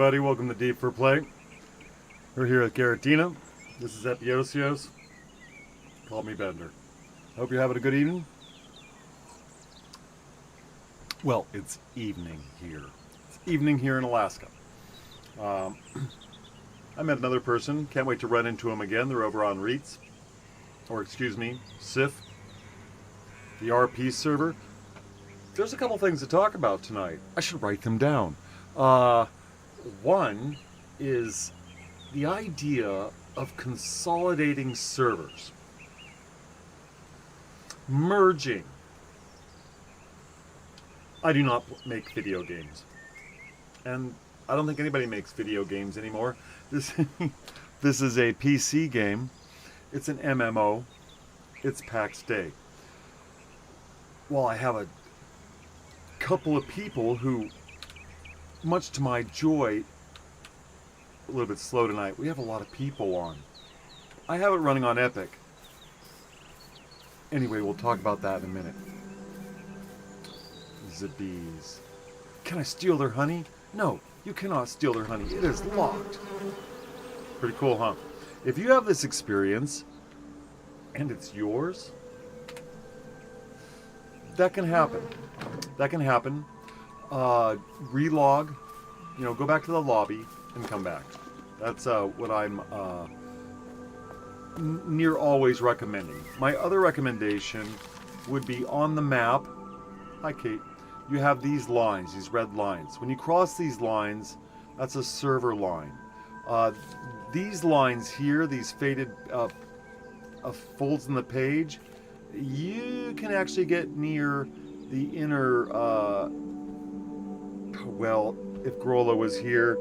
everybody. Welcome to Deep for Play. We're here with Garatina. This is Epiousios. Call me Bender. Hope you're having a good evening. Well, it's evening here. It's evening here in Alaska. I met another person. Can't wait to run into them again. They're over on REITs. Or, excuse me, SIF. The RP server. There's a couple things to talk about tonight. I should write them down. One is the idea of consolidating servers. Merging. I do not make video games. And I don't think anybody makes video games anymore. This is a PC game. It's an MMO. It's Pax Dei. Well, I have a couple of people who, much to my joy, a little bit slow tonight, we have a lot of people on. I have it running on Epic. Anyway, we'll talk about that in a minute. The bees. Can I steal their honey? No, you cannot steal their honey. It is locked. Pretty cool, huh? If you have this experience, and it's yours, that can happen. That can happen. Relog, go back to the lobby and come back. That's what I'm near always recommending. My other recommendation would be on the map. Hi, Kate. You have these lines, these red lines. When you cross these lines, that's a server line. These lines here, these faded folds in the page, you can actually get near the inner, well, if Grollo was here,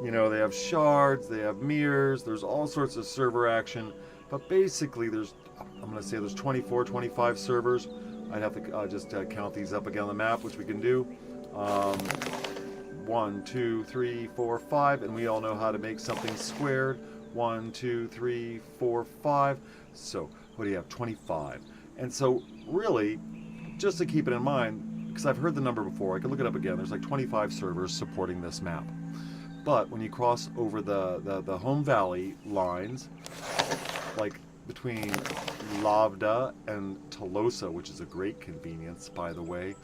they have shards, they have mirrors, there's all sorts of server action, but basically I'm going to say there's 24, 25 servers. I'd have to just count these up again on the map, which we can do. 1, 2, 3, 4, 5, and we all know how to make something squared. 1, 2, 3, 4, 5. So what do you have? 25. And so really, just to keep it in mind, because I've heard the number before, I can look it up again. There's like 25 servers supporting this map. But when you cross over the home valley lines, like between Lavda and Tolosa, which is a great convenience, by the way,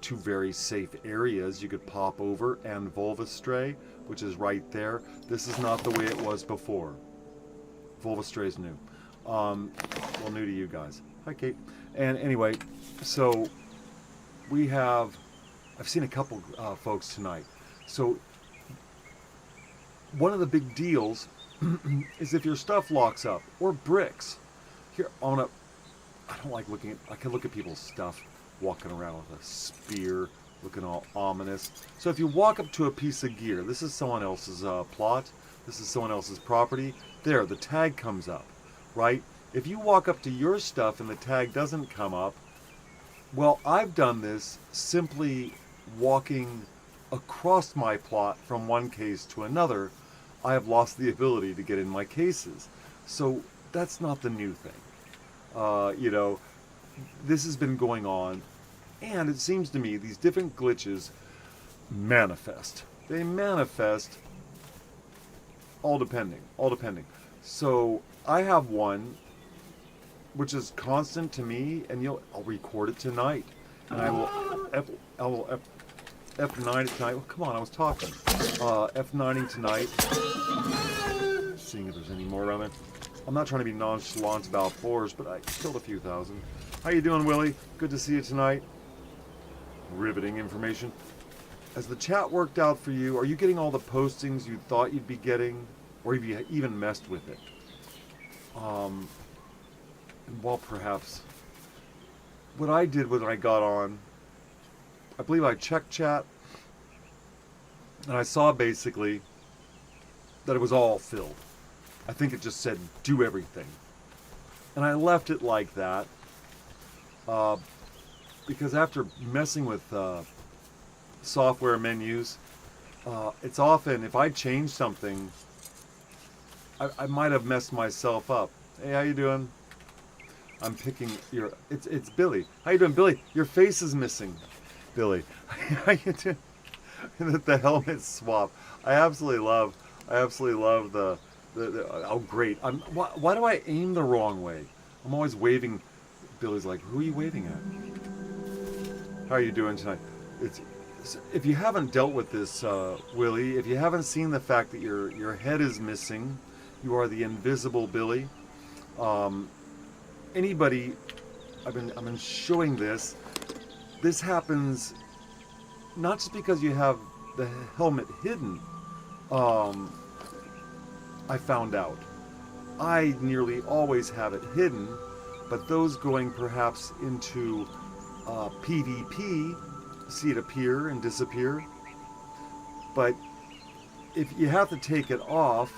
two very safe areas you could pop over, and Volvastray, which is right there. This is not the way it was before. Volvastray is new. Well, new to you guys. Hi, Kate. And anyway, so I've seen a couple folks tonight. So one of the big deals is if your stuff locks up, or bricks. Here, I don't like looking at, I can look at people's stuff walking around with a spear, looking all ominous. So if you walk up to a piece of gear, this is someone else's plot, this is someone else's property, there, the tag comes up, right? If you walk up to your stuff and the tag doesn't come up, well, I've done this simply walking across my plot from one case to another. I have lost the ability to get in my cases. So that's not the new thing. This has been going on, and it seems to me these different glitches manifest. They manifest all depending. So I have one which is constant to me, and I'll record it tonight, and I will F9 it tonight. Well, come on, I was talking. F9ing tonight. Seeing if there's any more around there. I'm not trying to be nonchalant about fours, but I killed a few thousand. How you doing, Willie? Good to see you tonight. Riveting information. Has the chat worked out for you? Are you getting all the postings you thought you'd be getting? Or have you even messed with it? Well, perhaps. What I did when I got on, I believe I checked chat, and I saw basically that it was all filled. I think it just said do everything. And I left it like that because after messing with software menus, it's often, if I change something, I might have messed myself up. Hey, how you doing? I'm picking your, it's Billy. How you doing, Billy? Your face is missing. Billy, how you doing? the helmet swap. I absolutely love oh great. Why do I aim the wrong way? I'm always waving. Billy's like, who are you waving at? How are you doing tonight? It's if you haven't dealt with this, Willie, if you haven't seen the fact that your head is missing, you are the invisible Billy. Anybody, I've been showing this. This happens not just because you have the helmet hidden. I found out. I nearly always have it hidden, but those going perhaps into PvP see it appear and disappear. But if you have to take it off,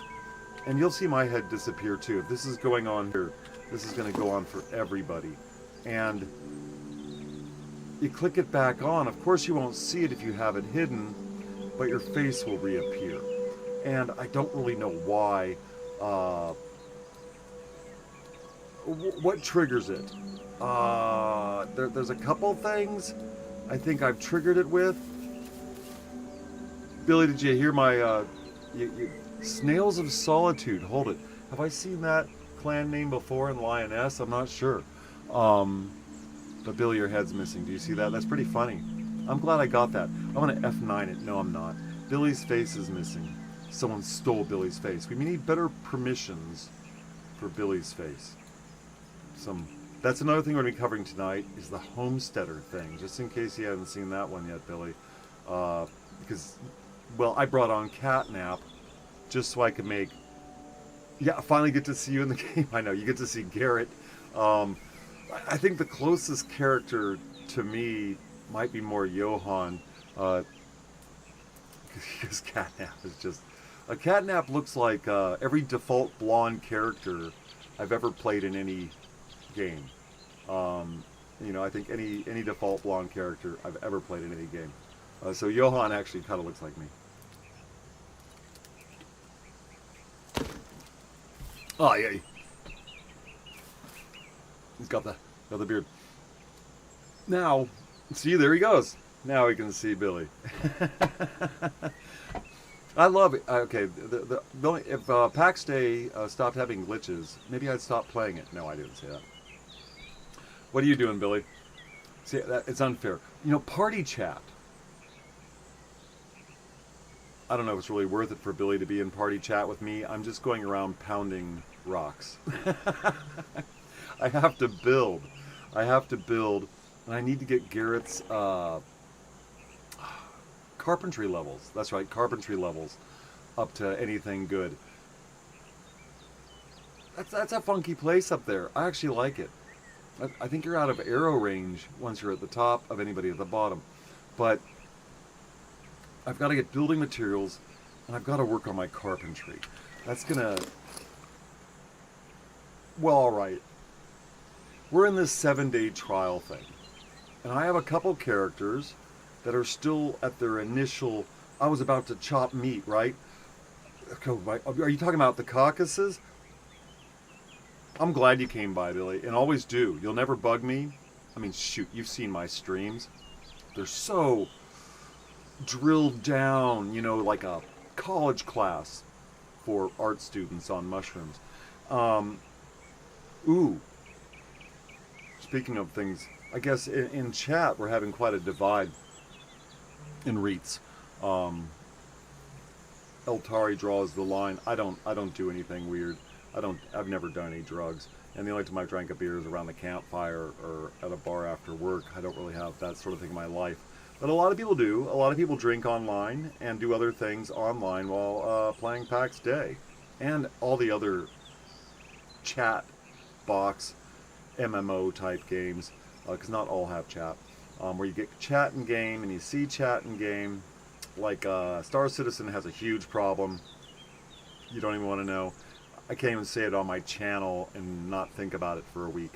and you'll see my head disappear too. If this is going on here, this is going to go on for everybody. And you click it back on. Of course you won't see it if you have it hidden, but your face will reappear. And I don't really know why. What triggers it? There's a couple things I think I've triggered it with. Billy, did you hear my Snails of Solitude? Hold it. Have I seen that clan name before in Lioness? I'm not sure. But Billy, your head's missing. Do you see that? That's pretty funny. I'm glad I got that. I'm going to F9 it. No, I'm not. Billy's face is missing. Someone stole Billy's face. We need better permissions for Billy's face. That's another thing we're going to be covering tonight is the homesteader thing. Just in case you haven't seen that one yet, Billy. Because, well, I brought on Catnap just so I could make... Yeah, I finally get to see you in the game. I know, you get to see Garrett. I think the closest character to me might be more Johan. Because Catnap is just... Catnap looks like every default blonde character I've ever played in any game. I think any default blonde character I've ever played in any game. So Johan actually kind of looks like me. Oh yeah, he's got the beard. Now, see, there he goes. Now we can see Billy. I love it. Okay, if Pax Dei stopped having glitches, maybe I'd stop playing it. No, I didn't say that. What are you doing, Billy? See, it's unfair. Party chat. I don't know if it's really worth it for Billy to be in party chat with me. I'm just going around pounding rocks. I have to build. And I need to get Garrett's carpentry levels. That's right, carpentry levels up to anything good. That's a funky place up there. I actually like it. I think you're out of arrow range once you're at the top of anybody at the bottom. But I've got to get building materials, and I've got to work on my carpentry. That's gonna... Well, alright. We're in this 7-day trial thing. And I have a couple characters that are still at their initial... I was about to chop meat, right? Are you talking about the Caucasus? I'm glad you came by, Billy, and always do. You'll never bug me. I mean, shoot, you've seen my streams. They're so drilled down, like a college class for art students on mushrooms. Ooh. Speaking of things, I guess in chat we're having quite a divide in REITs. Eltari draws the line. I don't do anything weird. I've never done any drugs. And the only time I've drank a beer is around the campfire or at a bar after work. I don't really have that sort of thing in my life. But a lot of people do. A lot of people drink online and do other things online while playing Pax Dei. And all the other chat box MMO type games. Because not all have chat. Where you get chat in game and you see chat in game. Like Star Citizen has a huge problem. You don't even want to know. I can't even say it on my channel and not think about it for a week.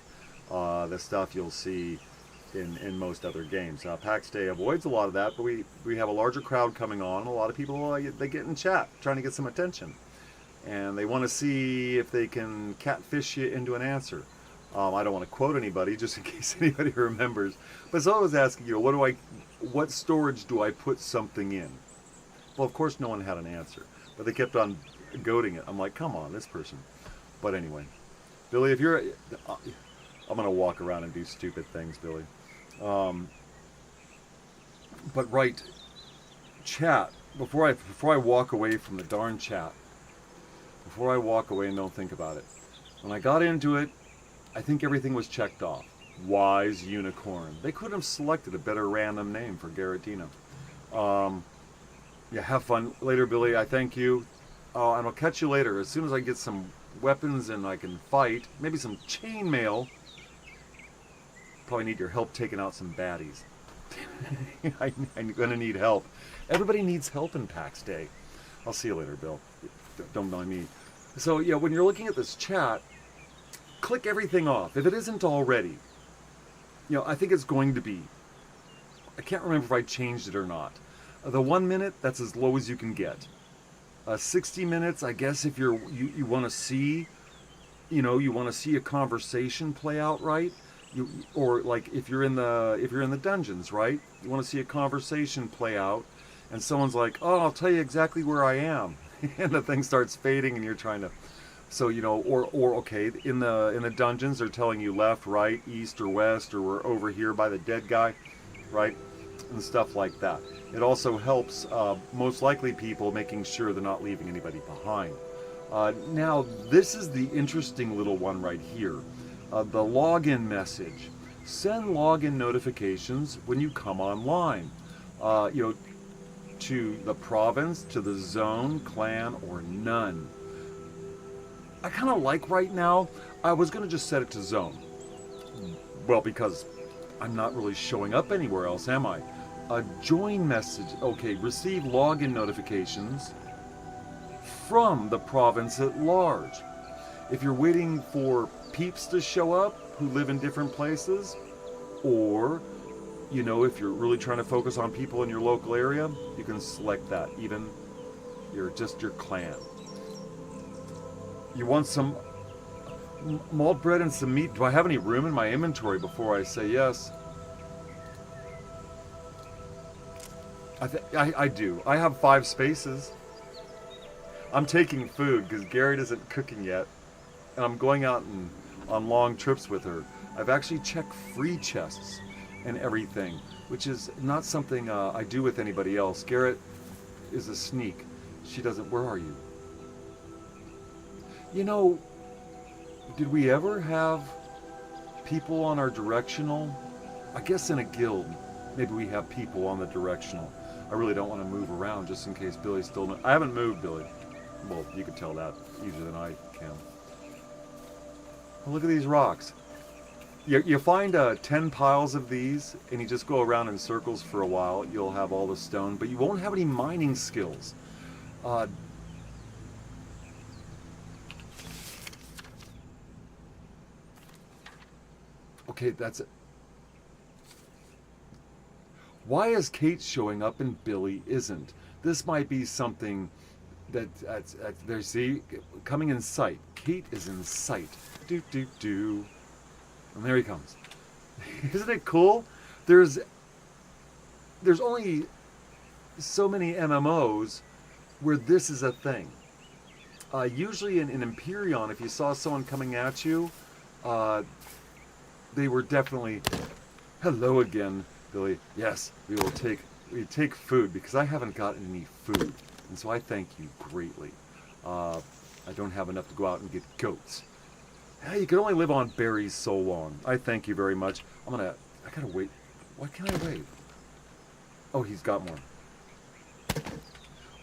The stuff you'll see in most other games. Pax Dei avoids a lot of that, but we have a larger crowd coming on. A lot of people, they get in chat trying to get some attention. And they want to see if they can catfish you into an answer. I don't want to quote anybody, just in case anybody remembers. But so I was asking, what storage do I put something in? Well, of course, no one had an answer, but they kept on goading it. I'm like, come on, this person. But anyway, Billy, if you're, I'm gonna walk around and do stupid things, Billy. But right, chat. Before I walk away from the darn chat, before I walk away and don't think about it, when I got into it, I think everything was checked off. Wise unicorn. They could have selected a better random name for Garatina. Yeah, have fun later, Billy. I thank you. And I'll catch you later. As soon as I get some weapons and I can fight, maybe some chainmail. Probably need your help taking out some baddies. I'm gonna need help. Everybody needs help in Pax Day. I'll see you later, Bill. Don't mind me. So yeah, when you're looking at this chat, click everything off. If it isn't already, I think it's going to be. I can't remember if I changed it or not. The 1 minute, that's as low as you can get. 60 minutes, I guess if you want to see, you want to see a conversation play out right. Or like if you're in the dungeons, right? You want to see a conversation play out, and someone's like, "Oh, I'll tell you exactly where I am," and the thing starts fading, and you're trying to. So or okay, in the dungeons, they're telling you left, right, east, or west, or we're over here by the dead guy, right, and stuff like that. It also helps most likely people making sure they're not leaving anybody behind. Now this is the interesting little one right here. The login message. Send login notifications when you come online. To the province, to the zone, clan, or none. I kind of like right now, I was going to just set it to zone. Well, because I'm not really showing up anywhere else, am I? A join message. Okay, receive login notifications from the province at large. If you're waiting for peeps to show up who live in different places, or if you're really trying to focus on people in your local area, you can select that. Even your clan. You want some malt bread and some meat? Do I have any room in my inventory before I say yes? I do. I have 5 spaces. I'm taking food because Garrett isn't cooking yet, and I'm going out on long trips with her. I've actually checked free chests and everything, which is not something I do with anybody else. Garrett is a sneak. She doesn't. Where are you? Did we ever have people on our directional? I guess in a guild, maybe we have people on the directional. I really don't want to move around just in case Billy's still. I haven't moved, Billy. Well, you can tell that easier than I can. Oh, look at these rocks. You find 10 piles of these, and you just go around in circles for a while. You'll have all the stone, but you won't have any mining skills. Okay, that's it. Why is Kate showing up and Billy isn't? This might be something that's there. See, coming in sight. Kate is in sight. Do. And there he comes. Isn't it cool? There's only so many MMOs where this is a thing. Usually in Empyrean, if you saw someone coming at you, they were definitely, hello again, Billy. Yes, we take food because I haven't gotten any food, and so I thank you greatly. I don't have enough to go out and get goats. Hey, you can only live on berries so long. I thank you very much. I gotta wait. Why can't I wait? Oh, he's got more.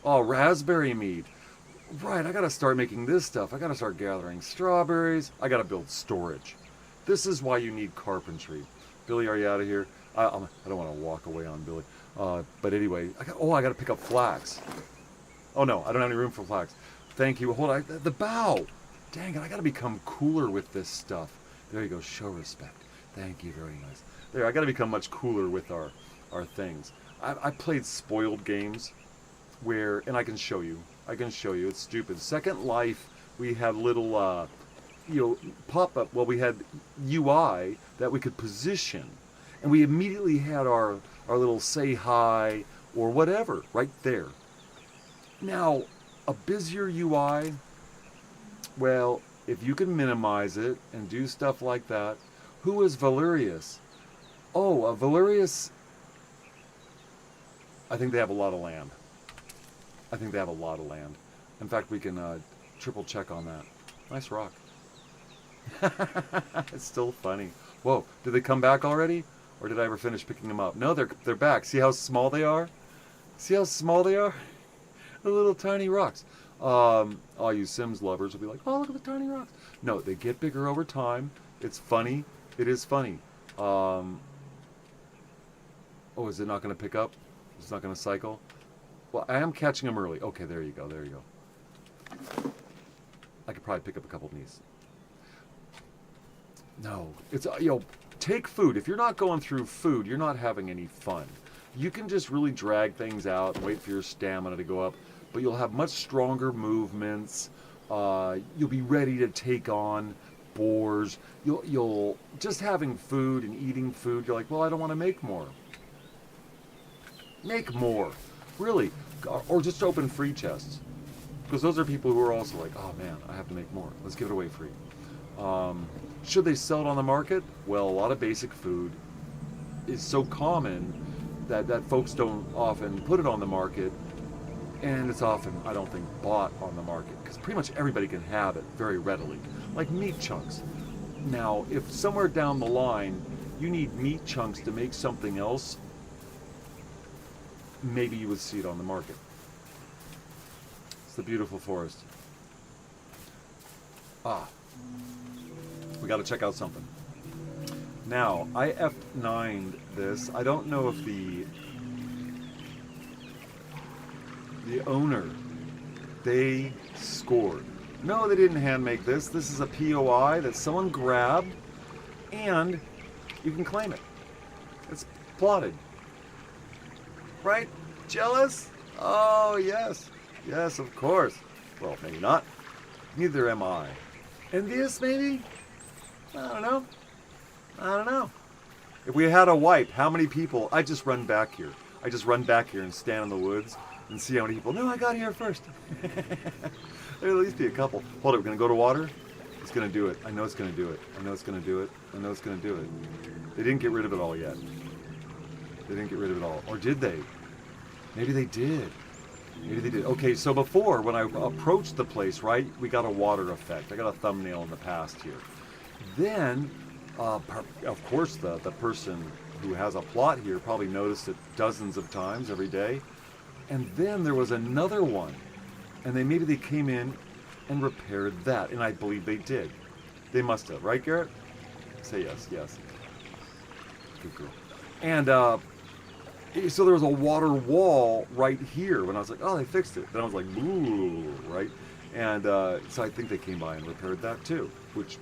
Oh, raspberry mead. Right, I gotta start making this stuff. I gotta start gathering strawberries. I gotta build storage. This is why you need carpentry. Billy, are you out of here? I don't want to walk away on Billy. But anyway, I gotta pick up flax. Oh no, I don't have any room for flax. Thank you. Hold on, the bow. Dang it, I gotta become cooler with this stuff. There you go, show respect. Thank you, very nice. There, I gotta become much cooler with our things. I played spoiled games where, and I can show you, it's stupid. Second Life, we had little pop up. Well, we had UI that we could position, and we immediately had our little say hi or whatever right there. Now, a busier UI, well, if you can minimize it and do stuff like that. Who is Valerius? Oh, Valerius, I think they have a lot of land. I think they have a lot of land. In fact, we can triple check on that. Nice rock. It's still funny. Whoa, did they come back already? Or did I ever finish picking them up? No, they're back. See how small they are? See how small they are? The little tiny rocks. All you Sims lovers will be like, oh, look at the tiny rocks. No, they get bigger over time. It's funny. It is funny. Oh, is it not going to pick up? It's not going to cycle? Well, I am catching them early. Okay, there you go. There you go. I could probably pick up a couple of these. No, it's, take food. If you're not going through food, you're not having any fun. You can just really drag things out and wait for your stamina to go up, but you'll have much stronger movements. You'll be ready to take on boars. You'll just having food and eating food. You're like, well, I don't want to make more. Make more, really, or just open free chests, because those are people who are also like, oh man, I have to make more. Let's give it away free. Should they sell it on the market? Well, a lot of basic food is so common that folks don't often put it on the market, and it's often, I don't think, bought on the market, because pretty much everybody can have it very readily, like meat chunks. Now, if somewhere down the line you need meat chunks to make something else, maybe you would see it on the market. It's the beautiful forest. We got to check out something. Now, I F9'd this. I don't know if the owner, they scored. No, they didn't hand make this. This is a POI that someone grabbed, and you can claim it. It's plotted. Right? Jealous? Oh, yes. Yes, of course. Well, maybe not. Neither am I. Envious, maybe? I don't know. I don't know. If we had a wipe, how many people... I just run back here. I just run back here and stand in the woods and see how many people... No, I got here first. There'll at least be a couple. Hold it, we're going to go to water? It's going to do it. I know it's going to do it. I know it's going to do it. I know it's going to do it. They didn't get rid of it all yet. They didn't get rid of it all. Or did they? Maybe they did. Maybe they did. Okay, so before, when I approached the place, right, we got a water effect. I got a thumbnail in the past here. Then, of course, the person who has a plot here probably noticed it dozens of times every day. And then there was another one. And maybe they came in and repaired that. And I believe they did. They must have. Right, Garrett? Say yes, yes. Good girl. And so there was a water wall right here when I was like, oh, they fixed it. Then I was like, ooh, right? And so I think they came by and repaired that too, which,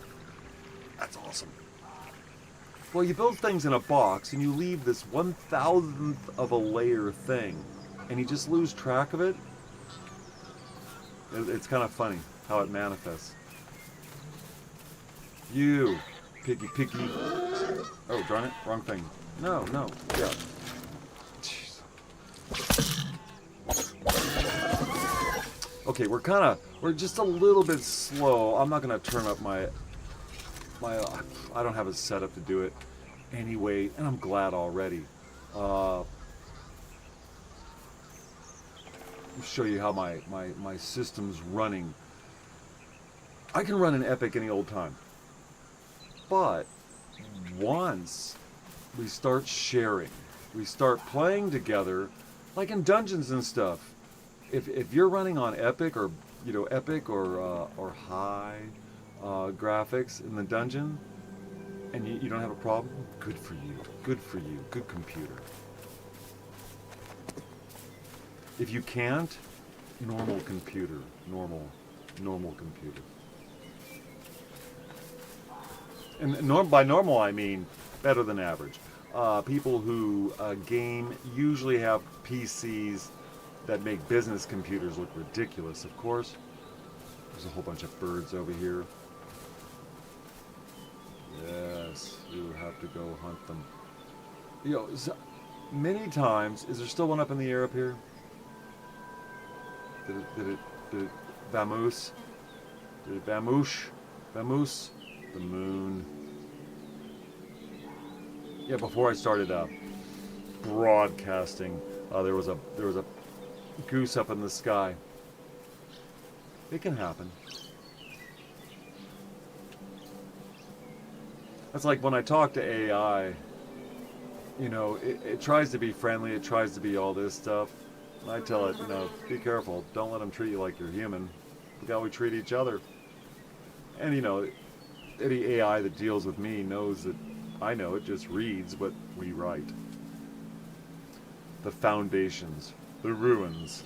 that's awesome. Well, you build things in a box and you leave this 1,000th of a layer thing and you just lose track of it. It's kind of funny how it manifests. You, picky. Oh, darn it, wrong thing. No, yeah. Okay, we're just a little bit slow. I'm not gonna turn up my I don't have a setup to do it anyway, and I'm glad already. Let me show you how my system's running. I can run an Epic any old time, but once we start sharing, we start playing together, like in dungeons and stuff. If you're running on Epic or high graphics in the dungeon, and you don't have a problem, good for you. Good computer. If you can't, normal computer. And by normal I mean better than average. People who game usually have PCs that make business computers look ridiculous, of course. There's a whole bunch of birds over here. Yes, you have to go hunt them. You know, many times, is there still one up in the air up here? Did it vamoose? Did it vamoosh? Vamoose? The moon. Yeah, before I started broadcasting, there was a goose up in the sky. It can happen. That's like when I talk to AI, you know, it tries to be friendly, it tries to be all this stuff. And I tell it, you know, be careful, don't let them treat you like you're human. Look how we treat each other. And, you know, any AI that deals with me knows that I know it just reads what we write. The foundations, the ruins.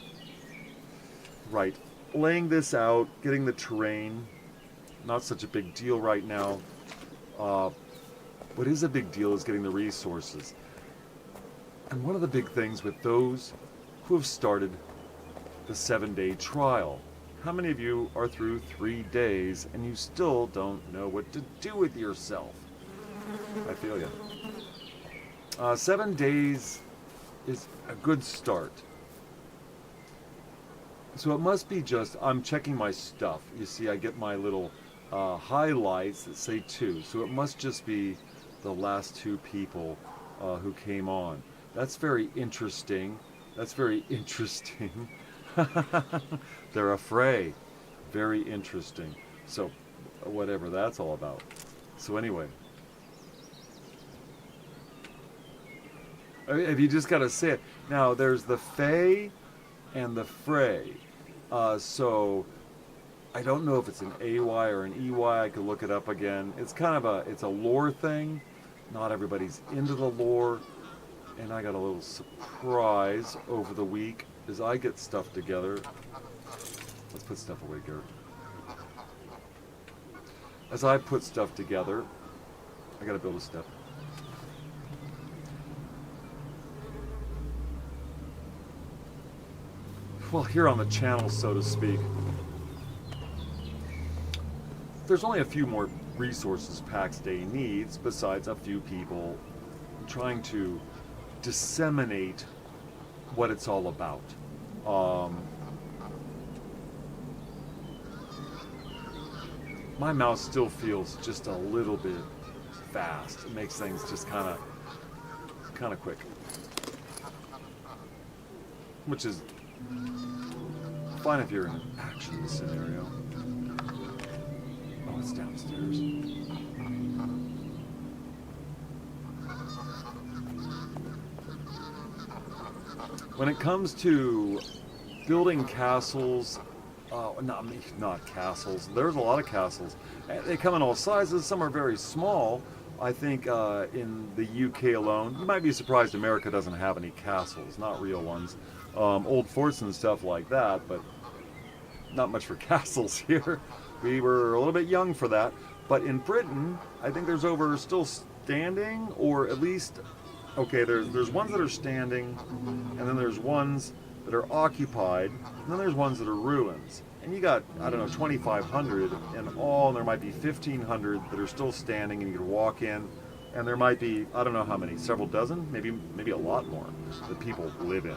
Right, laying this out, getting the terrain, not such a big deal right now. What is a big deal is getting the resources. And one of the big things with those who have started the 7-day trial. How many of you are through 3 days and you still don't know what to do with yourself? I feel you. 7 days is a good start. So it must be just, I'm checking my stuff. You see, I get my little highlights that say 2. So it must just be the last 2 people who came on. That's very interesting. That's very interesting. They're a fray. Very interesting. So whatever that's all about. So anyway. If you just got to say it. Now there's the Fae and the Fray. So I don't know if it's an AY or an EY. I could look it up again. It's kind of it's a lore thing. Not everybody's into the lore. And I got a little surprise over the week as I get stuff together. Let's put stuff away, Garrett. As I put stuff together, I gotta build a step. Well, here on the channel, so to speak, there's only a few more resources Pax Dei needs besides a few people trying to disseminate what it's all about. My mouse still feels just a little bit fast. It makes things just kind of quick, which is fine if you're in an action scenario. Oh, it's downstairs. When it comes to building castles, not castles, there's a lot of castles. They come in all sizes. Some are very small. I think in the UK alone, you might be surprised America doesn't have any castles, not real ones. Old forts and stuff like that, but not much for castles here. We were a little bit young for that. But in Britain, I think there's over still standing, or at least, okay, there's ones that are standing, and then there's ones that are occupied, and then there's ones that are ruins. And you got, I don't know, 2,500 in all, and there might be 1,500 that are still standing, and you can walk in, and there might be, I don't know how many, several dozen, maybe a lot more that people live in.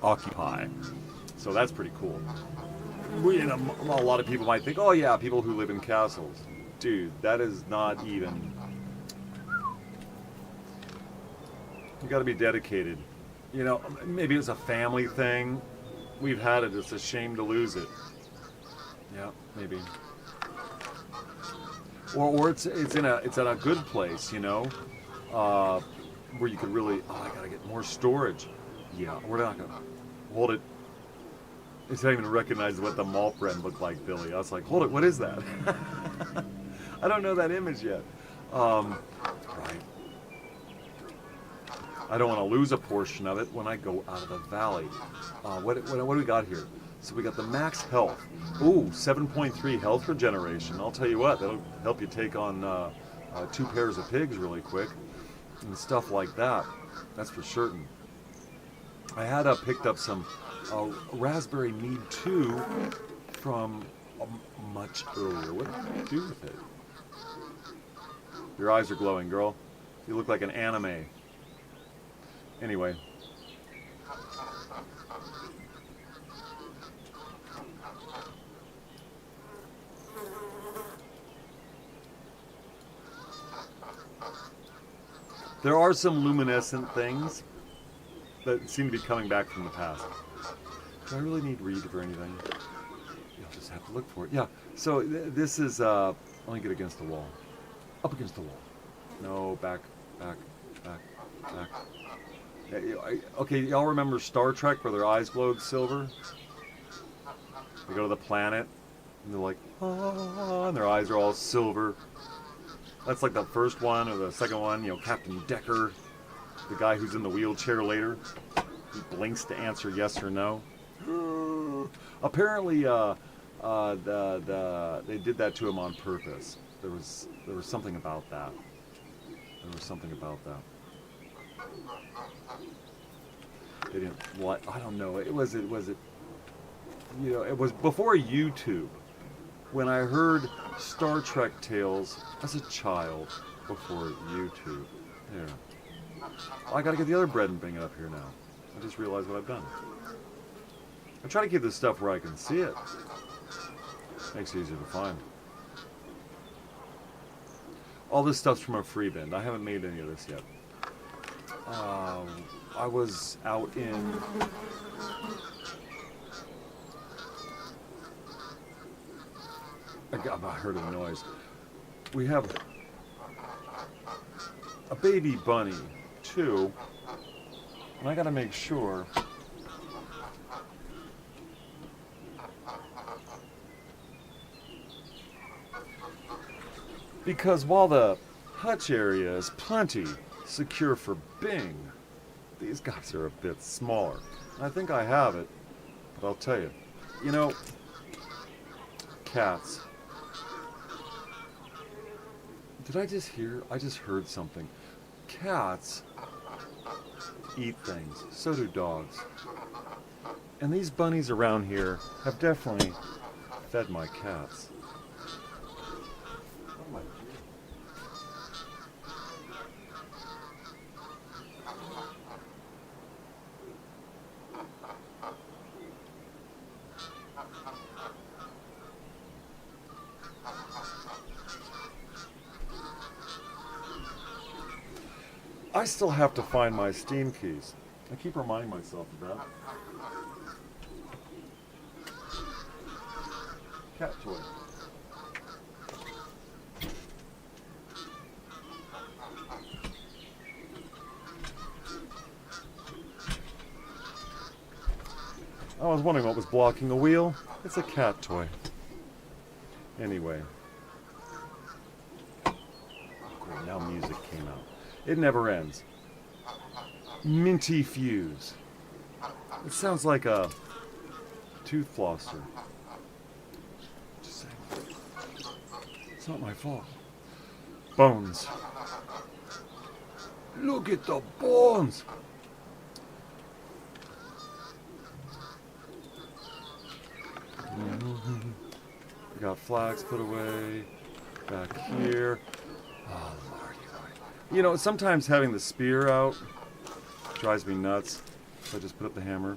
Occupy. So that's pretty cool. A lot of people might think, oh yeah, people who live in castles. Dude, that is not even... You got to be dedicated. You know, maybe it's a family thing. We've had it. It's a shame to lose it. Yeah, maybe. Or it's in a good place, you know, where you could really. Oh, I gotta get more storage. Yeah, we're not gonna hold it. It's not even recognize what the malt brand looked like, Billy. I was like, hold it. What is that? I don't know that image yet. Right. I don't want to lose a portion of it when I go out of the valley. What do we got here? So we got the max health. Ooh, 7.3 health regeneration. I'll tell you what, that'll help you take on 2 pairs of pigs really quick and stuff like that. That's for certain. I had picked up some raspberry mead too from much earlier. What did you do with it? Your eyes are glowing, girl. You look like an anime. Anyway. There are some luminescent things that seem to be coming back from the past. Do I really need read for anything? You'll just have to look for it. Yeah, so this is, let me get against the wall. Up against the wall. No, back. Okay, y'all remember Star Trek where their eyes glowed silver? They go to the planet, and they're like, ah, and their eyes are all silver. That's like the first one or the second one, Captain Decker, the guy who's in the wheelchair later. He blinks to answer yes or no. Apparently, they did that to him on purpose. There was something about that. They didn't. What? I don't know. It was before YouTube. When I heard Star Trek tales as a child before YouTube. There. I gotta get the other bread and bring it up here now. I just realized what I've done. I try to keep this stuff where I can see it. Makes it easier to find. All this stuff's from a free bin. I haven't made any of this yet. I was out in... I heard a noise. We have a baby bunny, too. And I gotta make sure... Because while the hutch area is plenty secure for Bing, these guys are a bit smaller. I think I have it, but I'll tell you. Cats. Did I just hear? I just heard something. Cats eat things. So do dogs. And these bunnies around here have definitely fed my cats. I still have to find my Steam keys. I keep reminding myself of that. Cat toy. I was wondering what was blocking the wheel. It's a cat toy. Anyway. Great, now music came out. It never ends. Minty Fuse. It sounds like a tooth flosser. Just saying. It's not my fault. Bones. Look at the bones. We got flags put away. Back here. Oh, Lord. Sometimes having the spear out drives me nuts. So I just put up the hammer.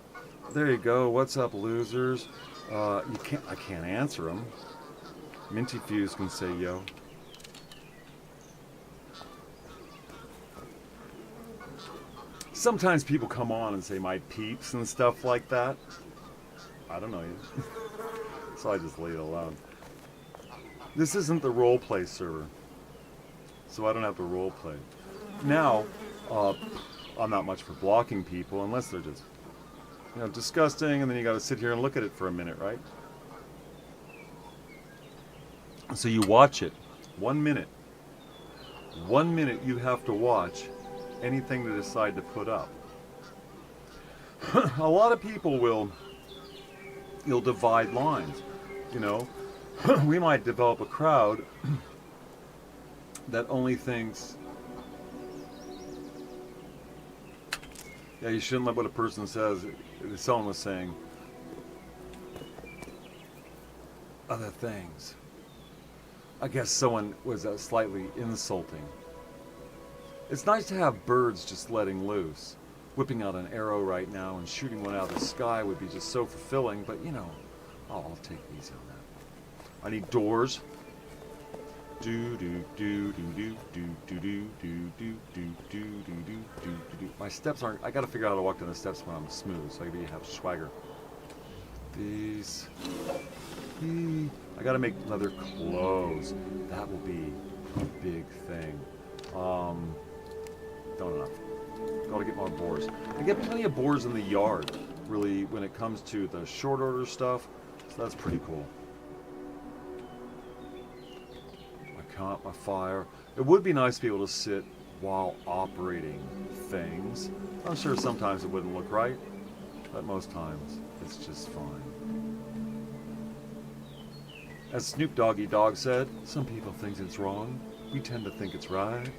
There you go. What's up, losers? I can't answer them. Minty Fuse can say yo. Sometimes people come on and say my peeps and stuff like that. I don't know you. So I just leave it alone. This isn't the roleplay server. So I don't have to roleplay. Now, I'm not much for blocking people unless they're just, disgusting, and then you got to sit here and look at it for a minute, right? So you watch it. 1 minute. 1 minute you have to watch anything they decide to put up. A lot of people you'll divide lines. We might develop a crowd that only thinks, yeah, you shouldn't let what a person says. Someone was saying, other things. I guess someone was slightly insulting. It's nice to have birds just letting loose. Whipping out an arrow right now and shooting one out of the sky would be just so fulfilling, but you know, I'll take it easy on that. I need doors. Do do do do do do do do do do do do do do do. My steps aren't. I gotta figure out how to walk down the steps when I'm smooth, so I maybe have swagger. These. I gotta make leather clothes. That will be a big thing. Don't enough. Gotta get more boars. I get plenty of boars in the yard, really, when it comes to the short order stuff. So that's pretty cool. My fire. It would be nice to be able to sit while operating things. I'm sure sometimes it wouldn't look right, but most times it's just fine. As Snoop Doggy Dogg said, some people think it's wrong. We tend to think it's right.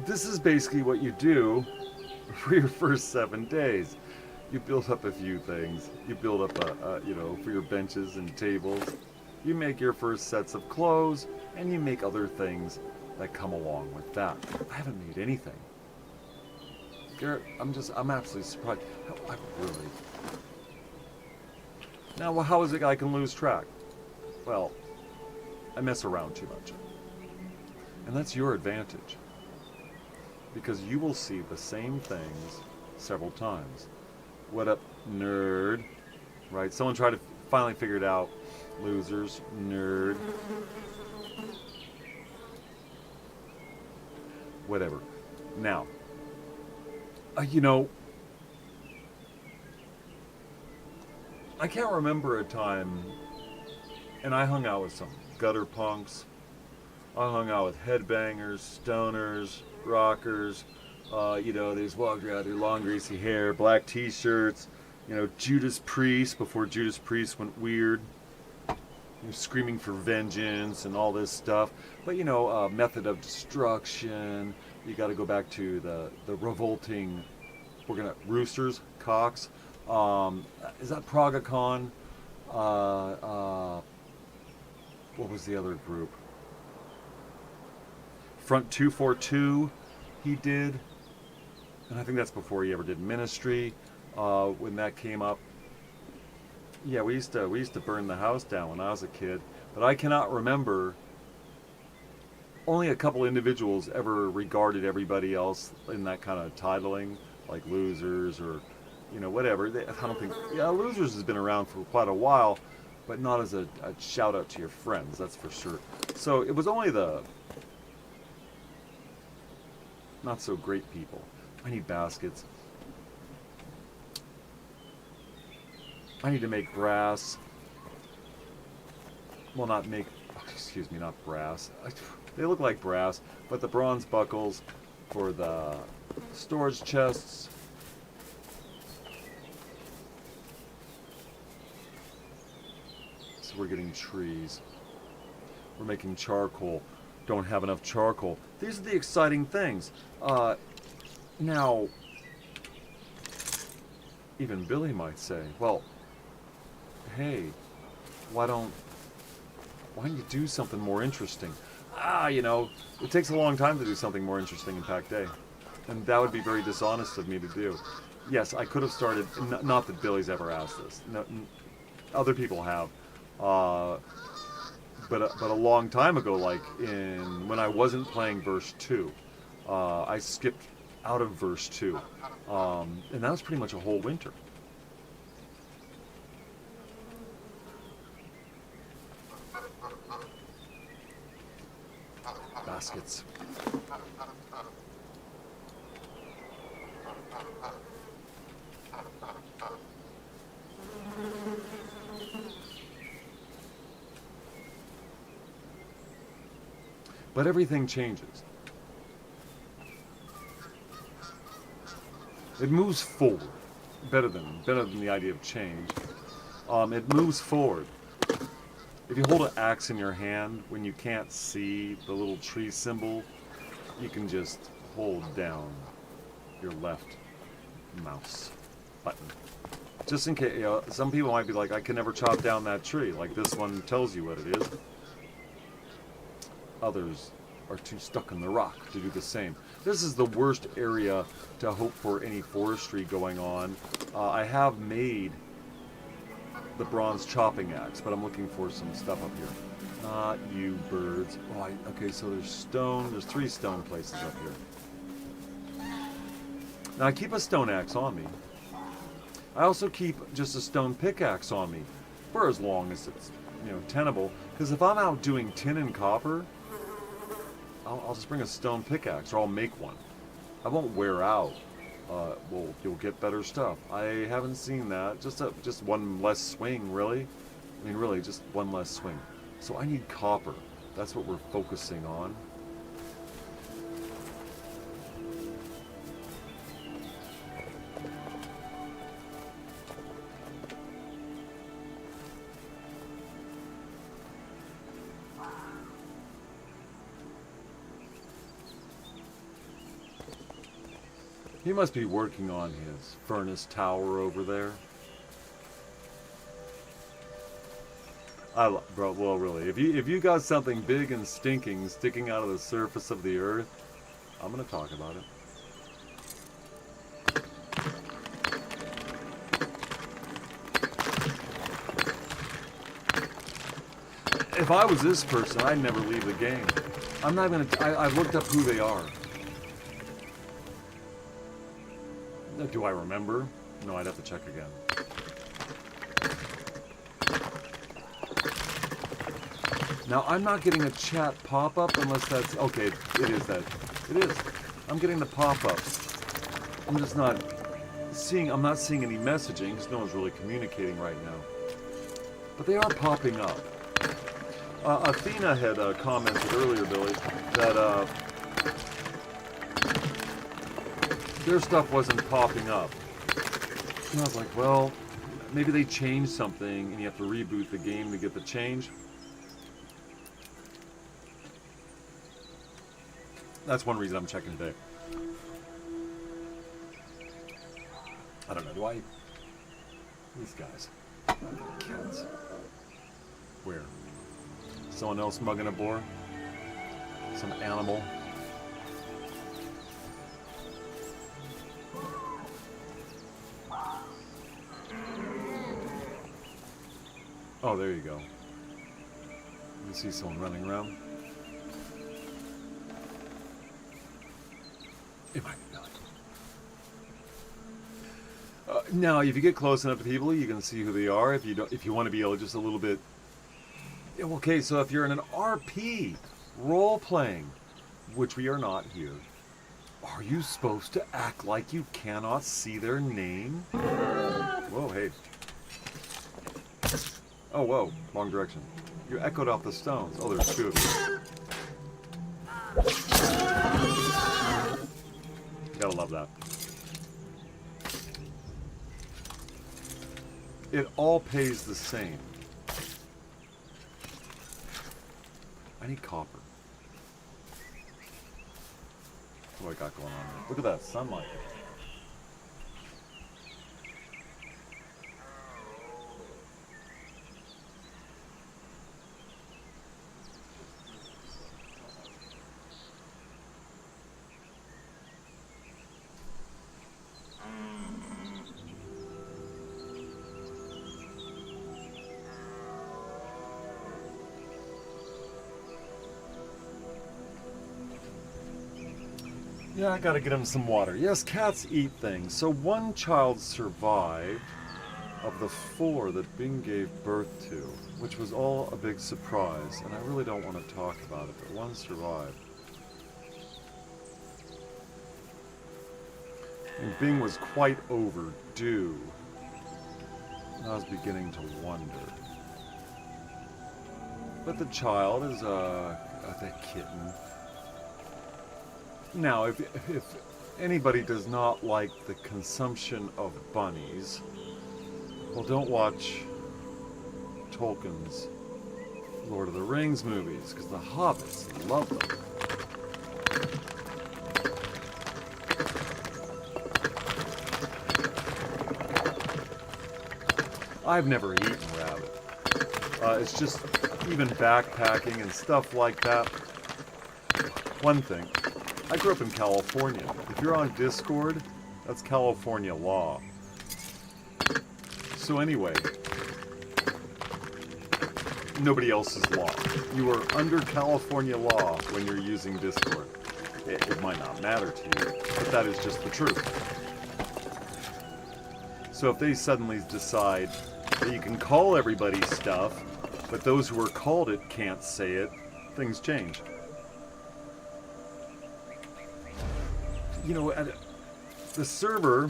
This is basically what you do for your first 7 days. You build up a few things. You build up for your benches and tables. You make your first sets of clothes, and you make other things that come along with that. I haven't made anything. Garrett, I'm absolutely surprised. I really. Now, how is it I can lose track? Well, I mess around too much. And that's your advantage. Because you will see the same things several times. What up, nerd? Right? Someone tried to finally figure it out. Losers, nerd. Whatever. Now, I can't remember a time, and I hung out with some gutter punks. I hung out with headbangers, stoners, rockers, they just walked around with their long greasy hair, black t-shirts, Judas Priest before Judas Priest went weird, screaming for vengeance and all this stuff. But method of destruction. You got to go back to the revolting. Roosters, cocks. Is that Progacon? What was the other group? Front 242 he did, and I think that's before he ever did ministry. When that came up, yeah, we used to burn the house down when I was a kid, but I cannot remember. Only a couple individuals ever regarded everybody else in that kind of titling, like losers or whatever. I don't think losers has been around for quite a while, but not as a shout out to your friends, that's for sure. So it was only the not so great people. I need baskets. I need to make brass. Well, not brass. They look like brass, but the bronze buckles for the storage chests. So we're getting trees. We're making charcoal. Don't have enough charcoal. These are the exciting things. Now, even Billy might say, well, hey, why don't you do something more interesting? It takes a long time to do something more interesting in Pax Dei. And that would be very dishonest of me to do. Yes, I could have started, not that Billy's ever asked this. No, other people have. But a long time ago, like when I wasn't playing verse 2, I skipped out of verse 2. And that was pretty much a whole winter. Baskets. But everything changes. It moves forward. Better than the idea of change. It moves forward. If you hold an axe in your hand, when you can't see the little tree symbol, you can just hold down your left mouse button. Just in case, you know, some people might be like, I can never chop down that tree. Like this one tells you what it is. Others are too stuck in the rock to do the same. This is the worst area to hope for any forestry going on. I have made the bronze chopping axe, but I'm looking for some stuff up here. Not you birds. Oh, okay, so there's stone. There's 3 stone places up here. Now I keep a stone axe on me. I also keep just a stone pickaxe on me for as long as it's, you know, tenable. Because if I'm out doing tin and copper, I'll just bring a stone pickaxe, or I'll make one. I won't wear out. Well, you'll get better stuff. I haven't seen that. Just one less swing, really. I mean, really, just one less swing. So I need copper. That's what we're focusing on. He must be working on his furnace tower over there. Bro, well, really, if you got something big and stinking sticking out of the surface of the earth, I'm gonna talk about it. If I was this person, I'd never leave the game. I'm not gonna. I've looked up who they are. Do I remember? No, I'd have to check again. Now, I'm not getting a chat pop-up unless that's... Okay, it is that. It is. I'm getting the pop-ups. I'm just not seeing... I'm not seeing any messaging because no one's really communicating right now. But they are popping up. Athena had commented earlier, Billy, that... their stuff wasn't popping up. And I was like, well, maybe they changed something and you have to reboot the game to get the change. That's one reason I'm checking today. I don't know, do I... These guys. Cats. Where? Someone else mugging a boar? Some animal? Oh, there you go. You see someone running around. It might be not. Now, if you get close enough to people, you can see who they are. If you don't, if you want to be able to just a little bit. Okay, so if you're in an RP role playing, which we are not here, are you supposed to act like you cannot see their name? Whoa, hey. Oh, whoa, wrong direction. You echoed off the stones. Oh, there's 2 of you. Gotta love that. It all pays the same. I need copper. What do I got going on there? Look at that sunlight. Yeah, I gotta get him some water. Yes, cats eat things. So 1 child survived of the 4 that Bing gave birth to, which was all a big surprise, and I really don't want to talk about it, but 1 survived. And Bing was quite overdue. I was beginning to wonder. But the child is the kitten. Now, if anybody does not like the consumption of bunnies, well, don't watch Tolkien's Lord of the Rings movies, because the hobbits love them. I've never eaten rabbit. It's just, even backpacking and stuff like that. One thing, I grew up in California. If you're on Discord, that's California law. So anyway, nobody else's law. You are under California law when you're using Discord. It might not matter to you, but that is just the truth. So if they suddenly decide that you can call everybody stuff, but those who are called it can't say it, things change. You know, at the server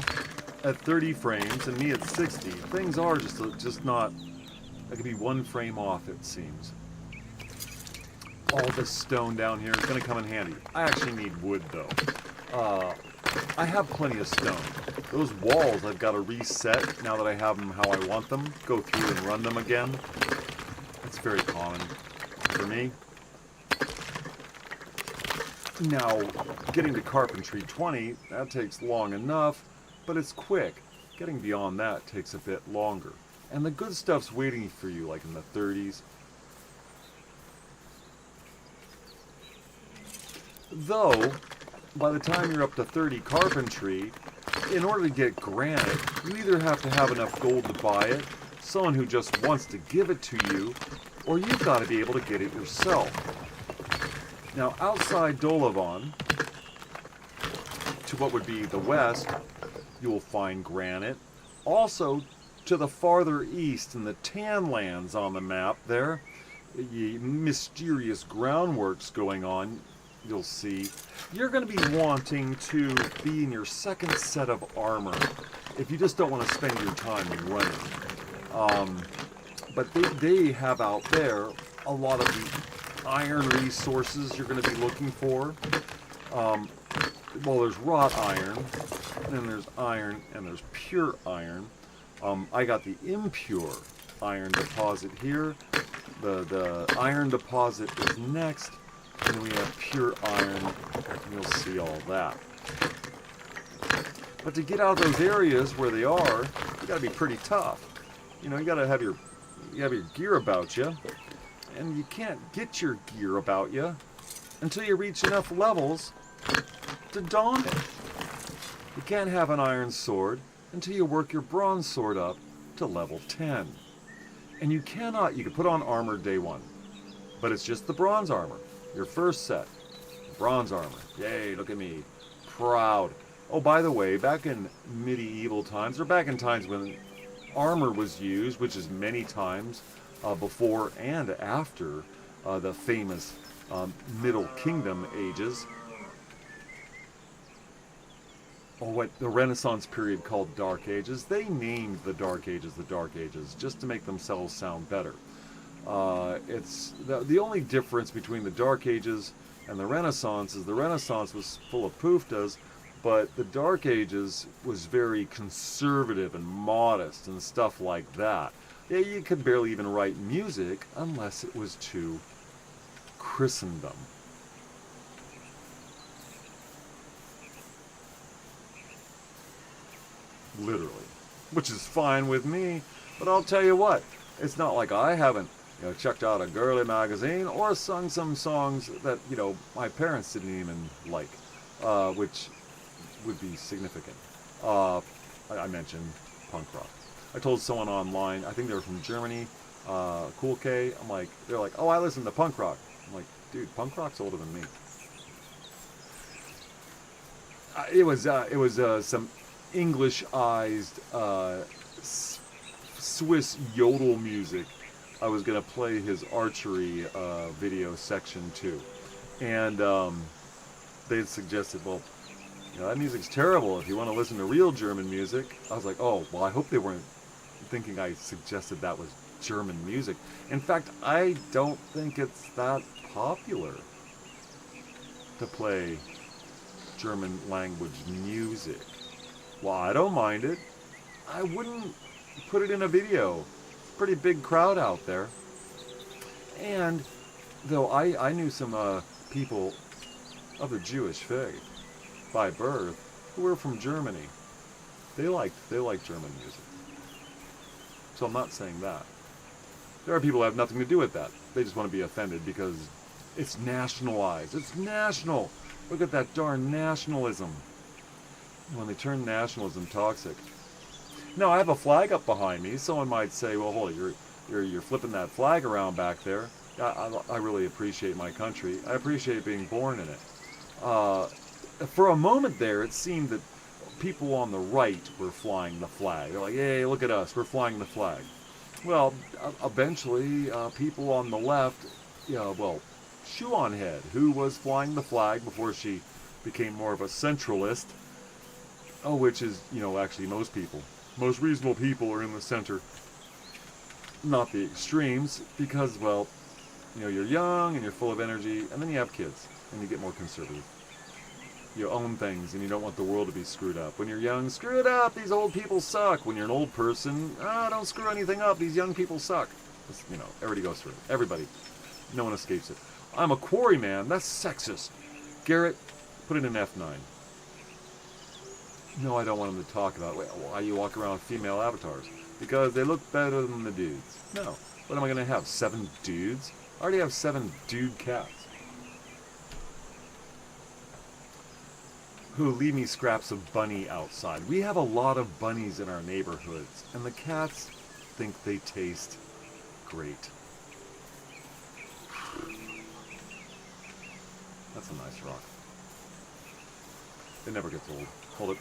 at 30 frames and me at 60, things are just not. That could be one frame off, it seems. All this stone down here is going to come in handy. I actually need wood, though. I have plenty of stone. Those walls I've got to reset now that I have them how I want them. Go through and run them again. It's very common for me. Now, getting to Carpentry 20, that takes long enough, but it's quick. Getting beyond that takes a bit longer. And the good stuff's waiting for you, like in the 30s. Though, by the time you're up to 30 Carpentry, in order to get granite, you either have to have enough gold to buy it, someone who just wants to give it to you, or you've got to be able to get it yourself. Now, outside Dolavan, to what would be the west, you will find granite. Also, to the farther east in the tan lands on the map there, mysterious groundworks going on, you'll see. You're going to be wanting to be in your second set of armor if you just don't want to spend your time running. But they have out there a lot of the iron resources you're going to be looking for. Well, there's wrought iron, and then there's iron, and there's pure iron. I got the impure iron deposit here. The iron deposit is next, and then we have pure iron, and you'll see all that. But to get out of those areas where they are, you got to be pretty tough. You know, you got to have your gear about you, and you can't get your gear about you until you reach enough levels to don it. You can't have an iron sword until you work your bronze sword up to level 10. And you can put on armor day one, but it's just the bronze armor. Your first set, bronze armor. Yay, look at me, proud. Oh, by the way, back in medieval times, or back in times when armor was used, which is many times before and after the famous Middle Kingdom ages, or what the Renaissance period called Dark Ages. They named the Dark Ages just to make themselves sound better. It's the only difference between the Dark Ages and the Renaissance is the Renaissance was full of pooftas, but the Dark Ages was very conservative and modest and stuff like that. Yeah, you could barely even write music unless it was to Christendom. Literally. Which is fine with me, but I'll tell you what, it's not like I haven't, checked out a girly magazine or sung some songs that, my parents didn't even like, which would be significant. I mentioned punk rock. I told someone online, I think they were from Germany, Cool K, they're like, oh, I listen to punk rock. I'm like, dude, punk rock's older than me. It was some English-ized Swiss yodel music. I was going to play his archery video section too. And they had suggested, well, that music's terrible if you want to listen to real German music. I was like, oh, well, I hope they weren't thinking I suggested that was German music. In fact, I don't think it's that popular to play German language music. Well, I don't mind it. I wouldn't put it in a video. pretty big crowd out there. And though I knew some people of the Jewish faith by birth who were from Germany. They liked German music. So I'm not saying that. There are people who have nothing to do with that. They just want to be offended because it's nationalized. It's national. Look at that darn nationalism. When they turn nationalism toxic. Now I have a flag up behind me. Someone might say, "Well, hold it, you're flipping that flag around back there." I really appreciate my country. I appreciate being born in it. For a moment there, it seemed that people on the right were flying the flag. They're like, "Hey, look at us, we're flying the flag." Well, eventually, people on the left, Shoe on Head, who was flying the flag before she became more of a centralist, which is, actually most people. Most reasonable people are in the center, not the extremes, because, you're young and you're full of energy, and then you have kids, and you get more conservative. You own things, and you don't want the world to be screwed up. When you're young, screw it up, these old people suck. When you're an old person, don't screw anything up, these young people suck. Everybody goes through it. Everybody. No one escapes it. I'm a quarryman, that's sexist. Garrett, put it in F9. No, I don't want him to talk about why you walk around with female avatars. Because they look better than the dudes. No. What am I going to have, 7 dudes? I already have 7 dude cats. Who leave me scraps of bunny outside. We have a lot of bunnies in our neighborhoods, and the cats think they taste great. That's a nice rock. It never gets old. Hold it.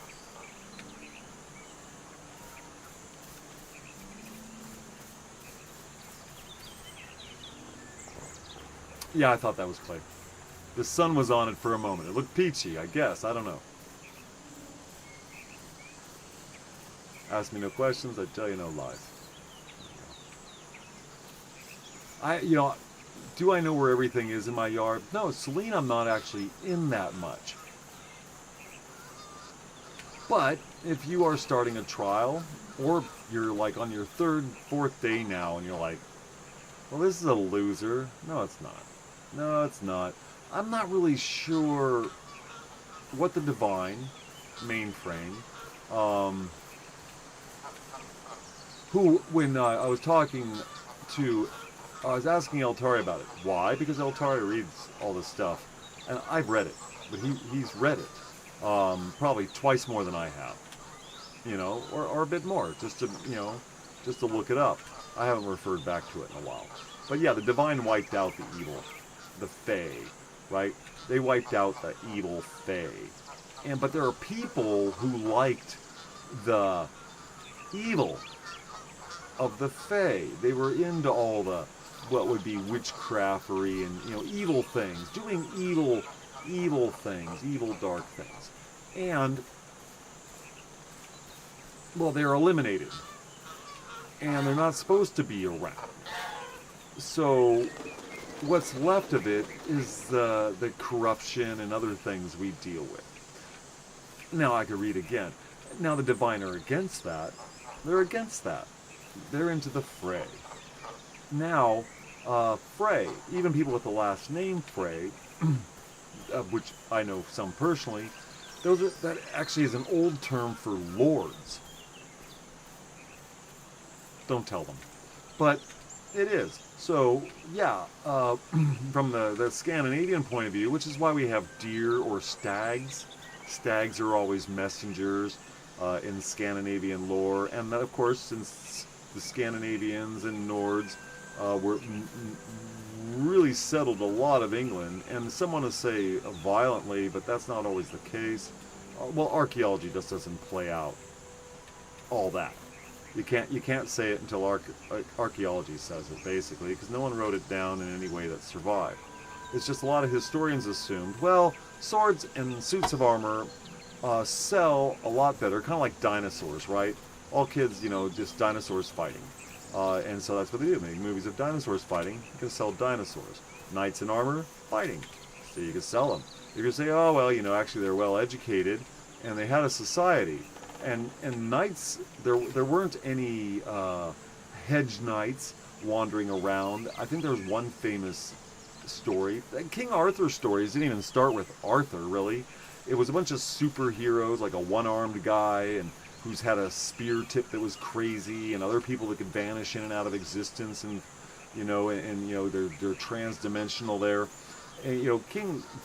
Yeah, I thought that was clay. The sun was on it for a moment. It looked peachy, I guess. I don't know. Ask me no questions, I tell you no lies. Do I know where everything is in my yard? No, Selene, I'm not actually in that much. But if you are starting a trial, or you're like on your 3rd, 4th day now, and you're like, well, this is a loser. No, it's not. No, it's not. I'm not really sure what the divine mainframe, who, when I was talking to, I was asking Eltari about it. Why? Because Eltari reads all this stuff, and I've read it, but he's read it, probably twice more than I have, or a bit more, just to look it up. I haven't referred back to it in a while. But yeah, the divine wiped out the evil, the Fae. Right? They wiped out the evil Fae. But there are people who liked the evil of the Fae. They were into all the, what would be witchcraftery and, evil things. Doing evil things, evil dark things. And, they're eliminated. And they're not supposed to be around. So what's left of it is the corruption and other things we deal with. Now I could read again. Now the divine are against that. They're against that. They're into the Fray. Now, Fray, even people with the last name Fray, which I know some personally, that actually is an old term for lords. Don't tell them. But it is. So, yeah, from the Scandinavian point of view, which is why we have deer or stags. Stags are always messengers in Scandinavian lore. And that, of course, since the Scandinavians and Nords were really settled a lot of England, and some want to say violently, but that's not always the case. Archaeology just doesn't play out all that. You can't say it until archaeology says it, basically, because no one wrote it down in any way that survived. It's just a lot of historians assumed, swords and suits of armor sell a lot better, kind of like dinosaurs, right? All kids, just dinosaurs fighting. And so that's what they do. They make movies of dinosaurs fighting. You can sell dinosaurs. Knights in armor, fighting. So you can sell them. You can say, actually they're well educated, and they had a society. And knights, there weren't any hedge knights wandering around. I think there's one famous story. King Arthur stories didn't even start with Arthur, really. It was a bunch of superheroes, like a one-armed guy, and who's had a spear tip that was crazy, and other people that could vanish in and out of existence, and they're trans-dimensional there. And,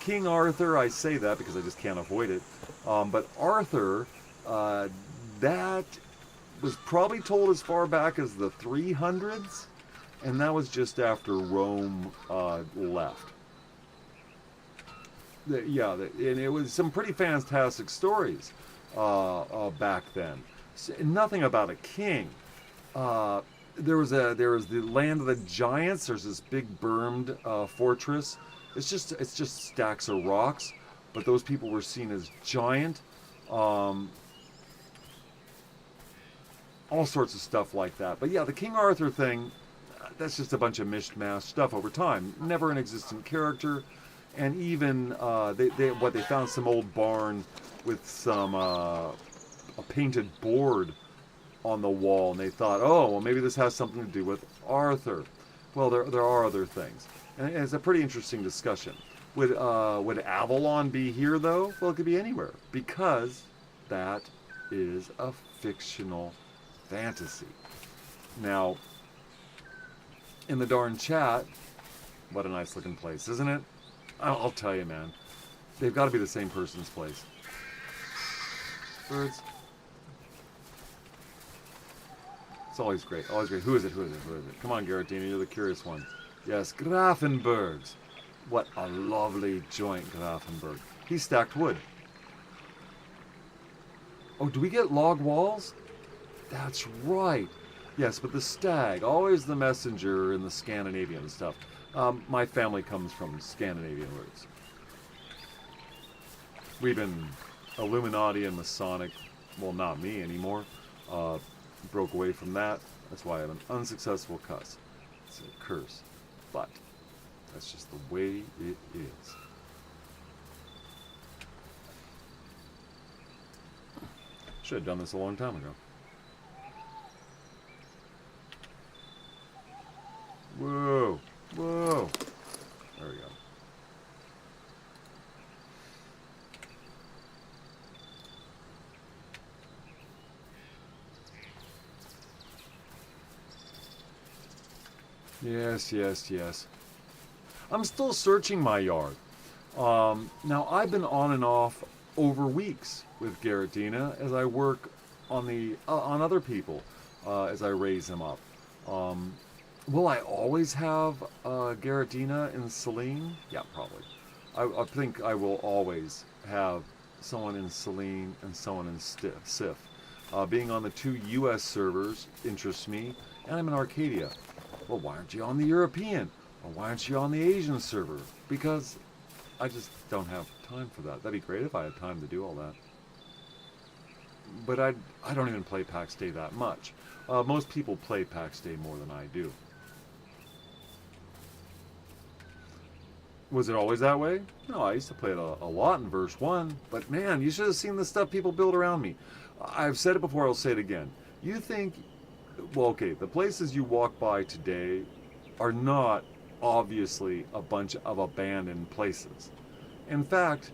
King Arthur, I say that because I just can't avoid it. But Arthur, that was probably told as far back as the 300s, and that was just after Rome left. And it was some pretty fantastic stories back then. Nothing about a king. There was the land of the giants. There's this big bermed fortress. It's just stacks of rocks, but those people were seen as giant. All sorts of stuff like that. But yeah, the King Arthur thing, that's just a bunch of mishmash stuff over time. Never an existent character. And even they found some old barn with some a painted board on the wall, and they thought, oh, well, maybe this has something to do with Arthur. Well, there are other things, and it's a pretty interesting discussion. Would Avalon be here though? Well, it could be anywhere, because that is a fictional fantasy. Now, in the darn chat, what a nice looking place, isn't it? I'll tell you, man. They've got to be the same person's place. Birds. It's always great. Always great. Who is it? Come on, Garatina. You're the curious one. Yes, Grafenbergs. What a lovely joint, Grafenberg. He stacked wood. Oh, do we get log walls? That's right. Yes, but the stag, always the messenger in the Scandinavian stuff. My family comes from Scandinavian roots. We've been Illuminati and Masonic, well, not me anymore. Broke away from that. That's why I'm an unsuccessful cuss. It's a curse. But that's just the way it is. Should have done this a long time ago. Whoa. Whoa. There we go. Yes. I'm still searching my yard. Now, I've been on and off over weeks with Garatina as I work on other people as I raise them up. Will I always have Garatina and Selene? Yeah, probably. I think I will always have someone in Selene and someone in Sif. Being on the 2 U.S. servers interests me, and I'm in Arcadia. Well, why aren't you on the European? Or why aren't you on the Asian server? Because I just don't have time for that. That'd be great if I had time to do all that. But I don't even play Pax Dei that much. Most people play Pax Dei more than I do. Was it always that way? No, I used to play it a lot in verse 1. But man, you should have seen the stuff people build around me. I've said it before, I'll say it again. You think, well, okay, the places you walk by today are not obviously a bunch of abandoned places. In fact,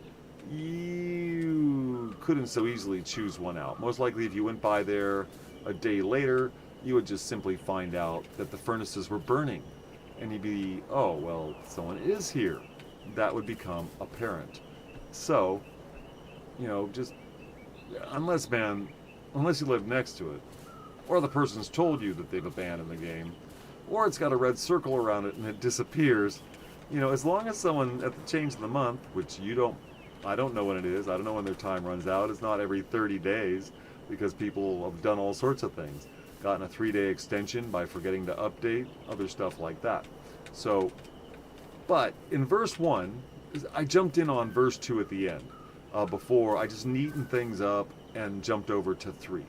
you couldn't so easily choose one out. Most likely if you went by there a day later, you would just simply find out that the furnaces were burning. And you'd be, oh, well, someone is here. That would become apparent. So, just, unless you live next to it, or the person's told you that they've abandoned the game, or it's got a red circle around it and it disappears, as long as someone at the change of the month, which I don't know when it is, I don't know when their time runs out, it's not every 30 days, because people have done all sorts of things. Gotten a 3-day extension by forgetting to update, other stuff like that. So, but in verse 1, I jumped in on verse 2 at the end. Before, I just neatened things up and jumped over to 3.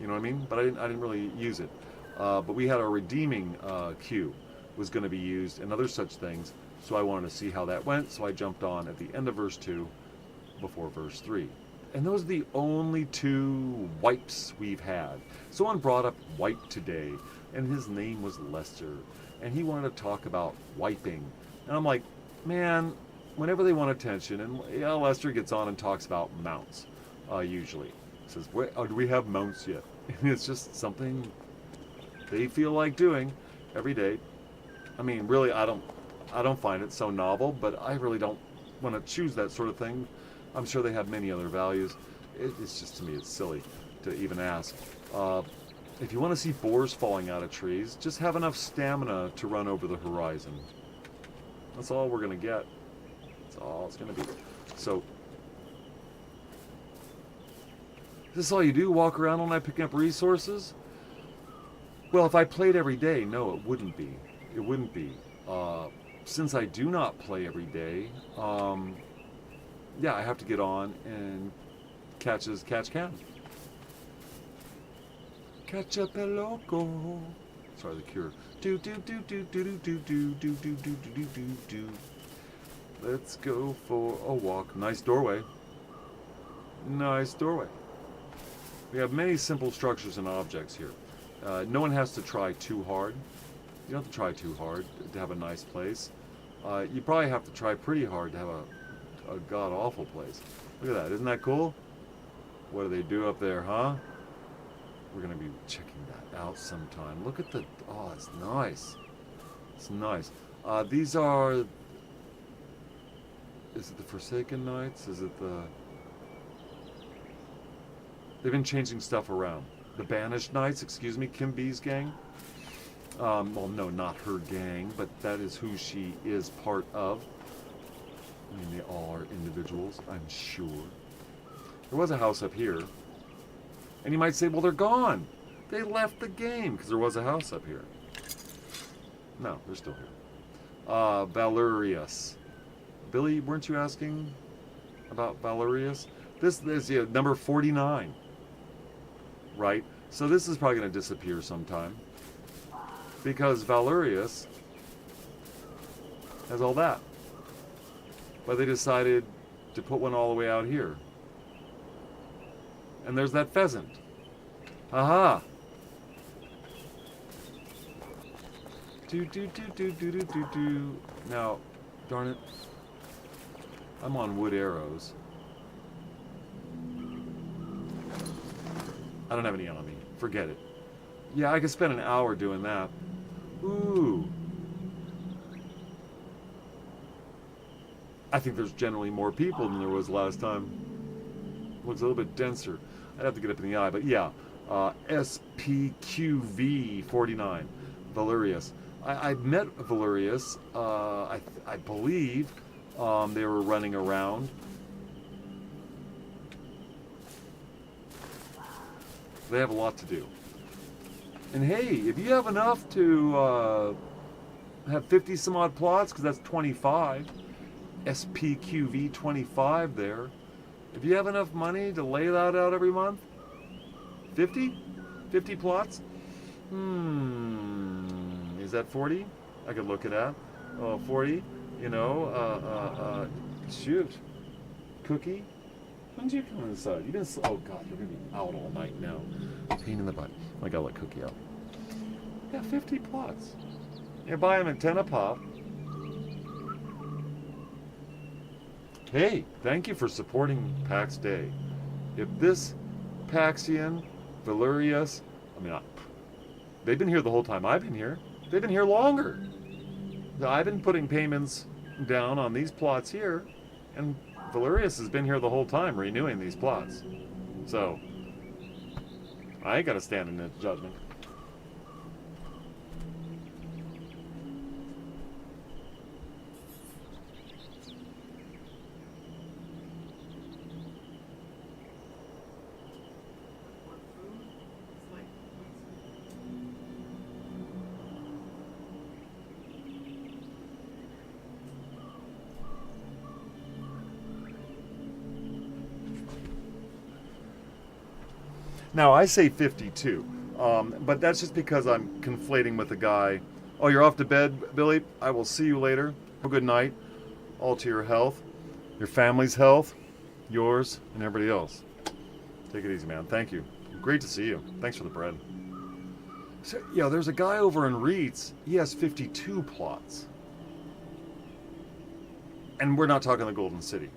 You know what I mean? But I didn't really use it. But we had a redeeming queue was going to be used and other such things. So I wanted to see how that went. So I jumped on at the end of verse 2 before verse 3. And those are the only 2 wipes we've had. Someone brought up wipe today. and his name was Lester, and he wanted to talk about wiping. And I'm like, man, whenever they want attention, and yeah, Lester gets on and talks about mounts, usually. He says, do we have mounts yet? And it's just something they feel like doing every day. I mean, really, I don't find it so novel, but I really don't want to choose that sort of thing. I'm sure they have many other values. It's just, to me, it's silly to even ask. If you want to see boars falling out of trees, just have enough stamina to run over the horizon. That's all we're going to get. That's all it's going to be. So, is this all you do? Walk around all night picking up resources? Well, if I played every day, no, it wouldn't be. It wouldn't be. Since I do not play every day, yeah, I have to get on and catch can. Catch up el loco. Sorry, The Cure. Do do do do do do do do do do do do do do. Let's go for a walk. Nice doorway. Nice doorway. We have many simple structures and objects here. No one has to try too hard. You don't have to try too hard to have a nice place. You probably have to try pretty hard to have a god-awful place. Look at that. Isn't that cool? What do they do up there, huh? We're going to be checking that out sometime. Look at the... Oh, it's nice. It's nice. These are... Is it the Forsaken Knights? Is it the... They've been changing stuff around. The Banished Knights, excuse me, Kim B's gang. Well, no, not her gang, but that is who she is part of. I mean, they all are individuals, I'm sure. There was a house up here. And you might say, well, they're gone. They left the game, because there was a house up here. No, they're still here. Valerius. Billy, weren't you asking about Valerius? This is number 49. Right? So this is probably going to disappear sometime. Because Valerius has all that. But they decided to put one all the way out here. And there's that pheasant. Aha! Do do do do do do do do. Now, darn it. I'm on wood arrows. I don't have any on me. Forget it. Yeah, I could spend an hour doing that. Ooh. I think there's generally more people than there was last time. Looks a little bit denser. I'd have to get up in the eye, but yeah. SPQV 49. Valerius. I met Valerius. I believe they were running around. They have a lot to do. And hey, if you have enough to have 50 some odd plots, because that's 25, SPQV 25 there. If you have enough money to lay that out every month, 50? 50 plots? Is that 40? I could look it at. Oh, 40, you know, shoot. Cookie? When did you come inside? You've been, oh God, you're going to be out all night now. Pain in the butt. I gotta let Cookie out. Yeah, 50 plots. You buy them at 10 a pop. Hey, thank you for supporting Pax Dei. If this Paxian, Valerius, they've been here the whole time I've been here. They've been here longer. I've been putting payments down on these plots here, and Valerius has been here the whole time renewing these plots. So, I ain't gonna stand in his judgment. Now, I say 52, but that's just because I'm conflating with the guy. Oh, you're off to bed, Billy? I will see you later. Have a good night. All to your health, your family's health, yours, and everybody else. Take it easy, man. Thank you. Great to see you. Thanks for the bread. So, yeah, there's a guy over in Reeds. He has 52 plots. And we're not talking the Golden City.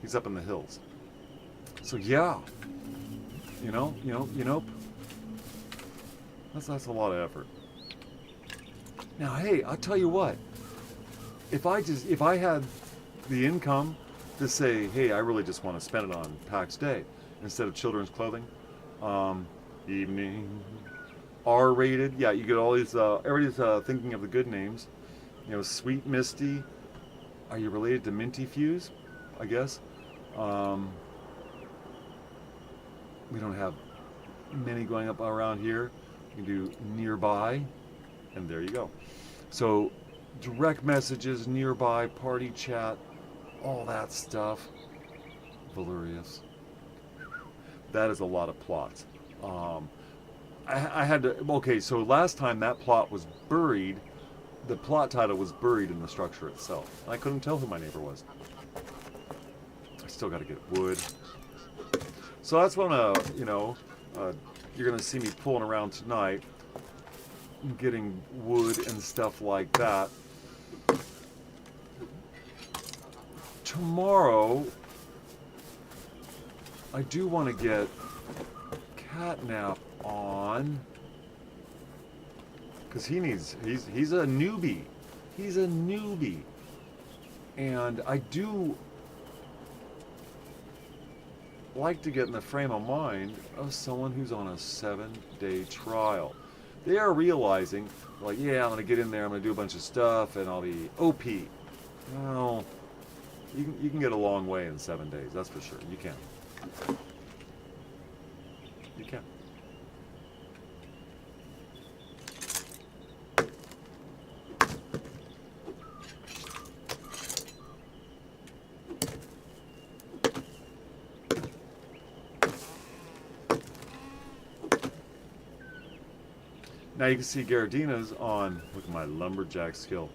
He's up in the hills. So, yeah. You know. That's a lot of effort. Now, hey, I'll tell you what. If I had the income to say, hey, I really just want to spend it on Pax Day instead of children's clothing, evening, R-rated, yeah, you get all these, everybody's thinking of the good names, Sweet Misty. Are you related to Minty Fuse? I guess. We don't have many going up around here. You can do nearby, and there you go. So direct messages, nearby, party chat, all that stuff. Valerius. That is a lot of plots. I had to, okay, so last time that plot was buried, the plot title was buried in the structure itself. I couldn't tell who my neighbor was. I still got to get wood. So that's when, you're going to see me pulling around tonight, getting wood and stuff like that. Tomorrow, I do want to get Catnap on, because he's a newbie. He's a newbie. And I do like to get in the frame of mind of someone who's on a 7-day trial. They are realizing, like, yeah, I'm going to get in there, I'm going to do a bunch of stuff, and I'll be OP. Well, you can get a long way in 7 days, that's for sure. You can. You can. Now you can see Garadina's on. Look at my lumberjack skill.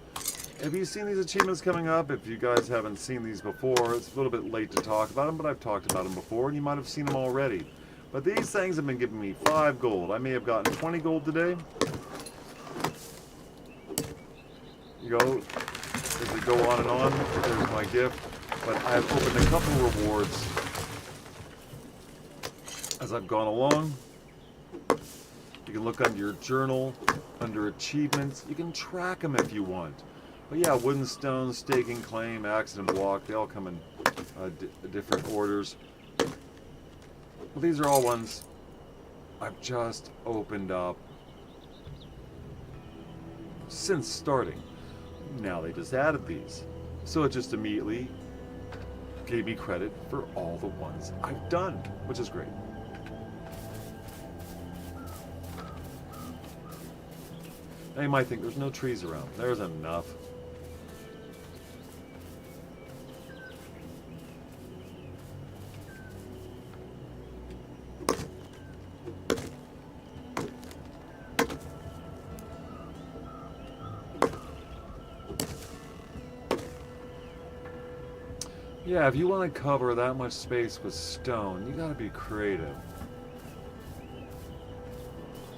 Have you seen these achievements coming up? If you guys haven't seen these before, it's a little bit late to talk about them, but I've talked about them before, and you might have seen them already. But these things have been giving me 5 gold. I may have gotten 20 gold today. You go, as we go on and on, there's my gift. But I've opened a couple rewards as I've gone along. You can look under your journal, under achievements. You can track them if you want. But yeah, wooden stone, staking claim, accident block, they all come in different orders. Well, these are all ones I've just opened up since starting. Now they just added these. So it just immediately gave me credit for all the ones I've done, which is great. Now you might think there's no trees around. There's enough. Yeah, if you want to cover that much space with stone, you gotta be creative.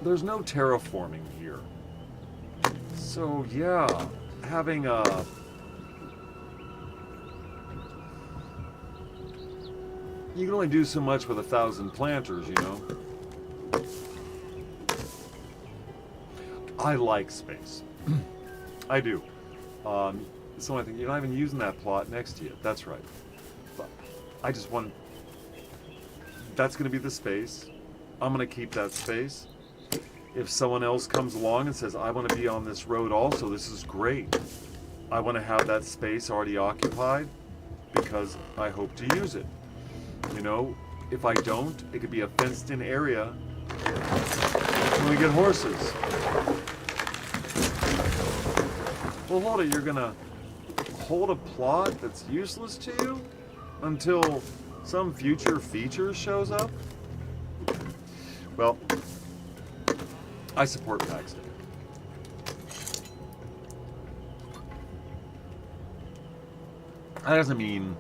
There's no terraforming here. So yeah, having a you can only do so much with 1,000 planters, you know. I like space. I do. So I think you're not even using that plot next to you. That's right. But I just want. That's going to be the space. I'm going to keep that space. If someone else comes along and says, I want to be on this road also, this is great. I want to have that space already occupied because I hope to use it. You know, if I don't, it could be a fenced-in area when we get horses. Well, hold it, you're going to hold a plot that's useless to you until some future feature shows up? Well, I support Pax Dei. That doesn't mean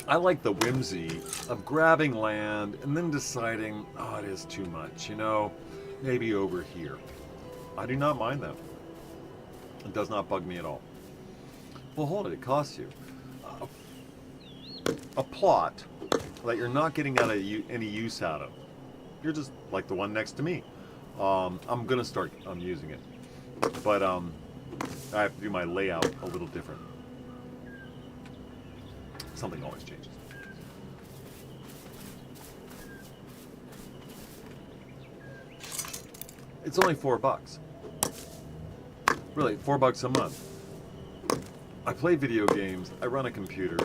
I like the whimsy of grabbing land and then deciding, oh, it is too much, you know, maybe over here. I do not mind that. It does not bug me at all. Well, hold it, it costs you. A plot that you're not getting any use out of. You're just like the one next to me. I'm gonna start using it, but I have to do my layout a little different. Something always changes. It's only $4. Really, $4 a month. I play video games. I run a computer.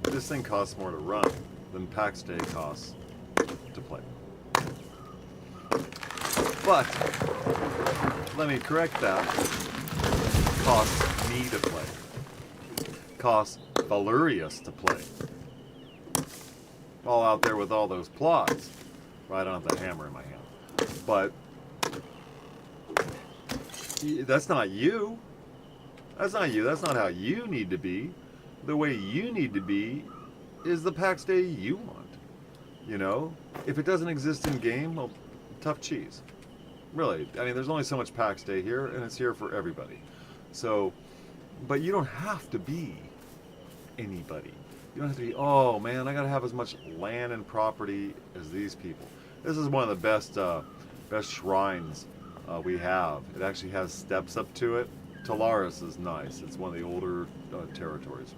This thing costs more to run than Pax Dei costs to play. But let me correct that. Costs me to play. Costs Valerius to play. All out there with all those plots. Right, I don't have the hammer in my hand. But that's not you. That's not you. That's not how you need to be. The way you need to be is the Pax Dei you want. You know? If it doesn't exist in game, well, tough cheese. Really. I mean, there's only so much Pax Dei here, and it's here for everybody. So, but you don't have to be anybody. You don't have to be, oh man, I gotta have as much land and property as these people. This is one of the best shrines we have. It actually has steps up to it. Talaris is nice. It's one of the older territories.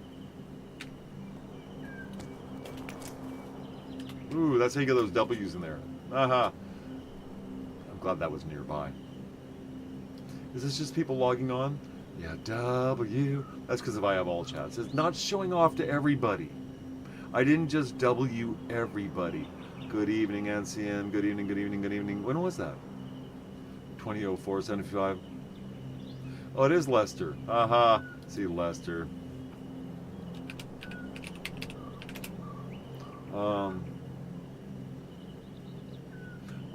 Ooh, that's how you get those W's in there. Aha. I'm glad that was nearby. Is this just people logging on? Yeah, W. That's because if I have all chats. It's not showing off to everybody. I didn't just W everybody. Good evening, NCN. Good evening, good evening, good evening. When was that? 2004-75. Oh, it is Lester. Aha. See Lester.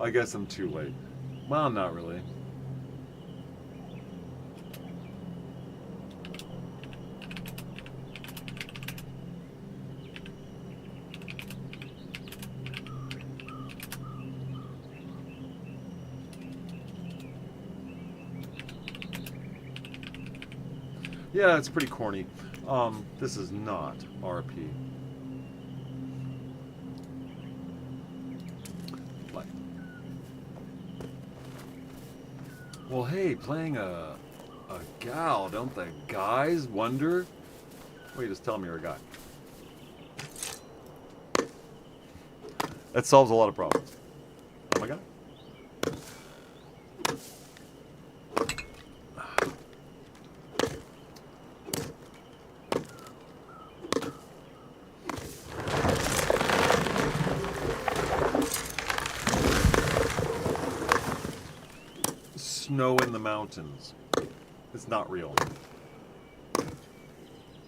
I guess I'm too late. Well, not really. Yeah, it's pretty corny. This is not RP. Like, well, hey, playing a gal, don't the guys wonder? Well, you just tell me you're a guy. That solves a lot of problems. Oh my god. Snow in the mountains. It's not real.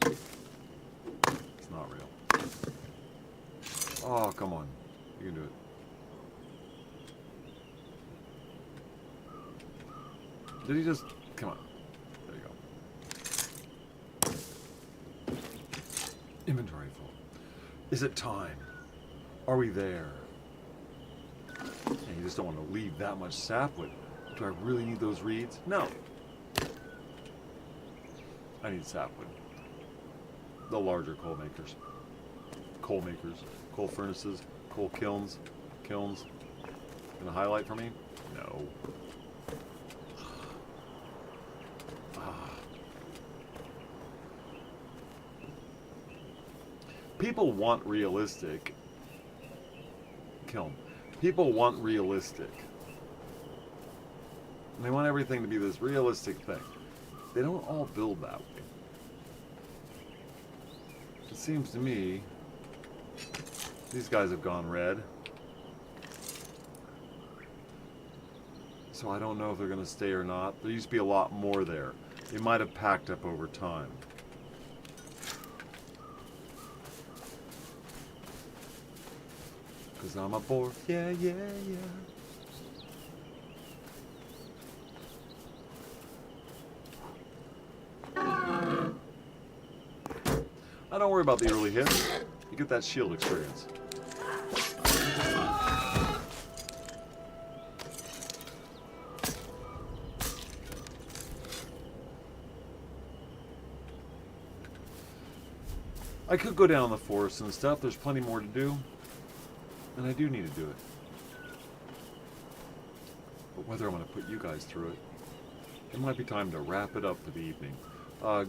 It's not real. Oh, come on. You can do it. Did he just... Come on. There you go. Inventory full. Is it time? Are we there? And you just don't want to leave that much sapwood. Do I really need those reeds? No. I need sapwood. The larger coal makers. Coal makers. Coal furnaces. Coal kilns. Kilns. Gonna highlight for me? No. People want realistic. Kiln. People want realistic. And they want everything to be this realistic thing. They don't all build that way. It seems to me these guys have gone red. So I don't know if they're going to stay or not. There used to be a lot more there. They might have packed up over time. Because I'm a bore. Yeah, yeah, yeah. I don't worry about the early hits. You get that shield experience. I could go down the forest and stuff. There's plenty more to do. And I do need to do it. But whether I'm going to put you guys through it, it might be time to wrap it up for the evening. Well,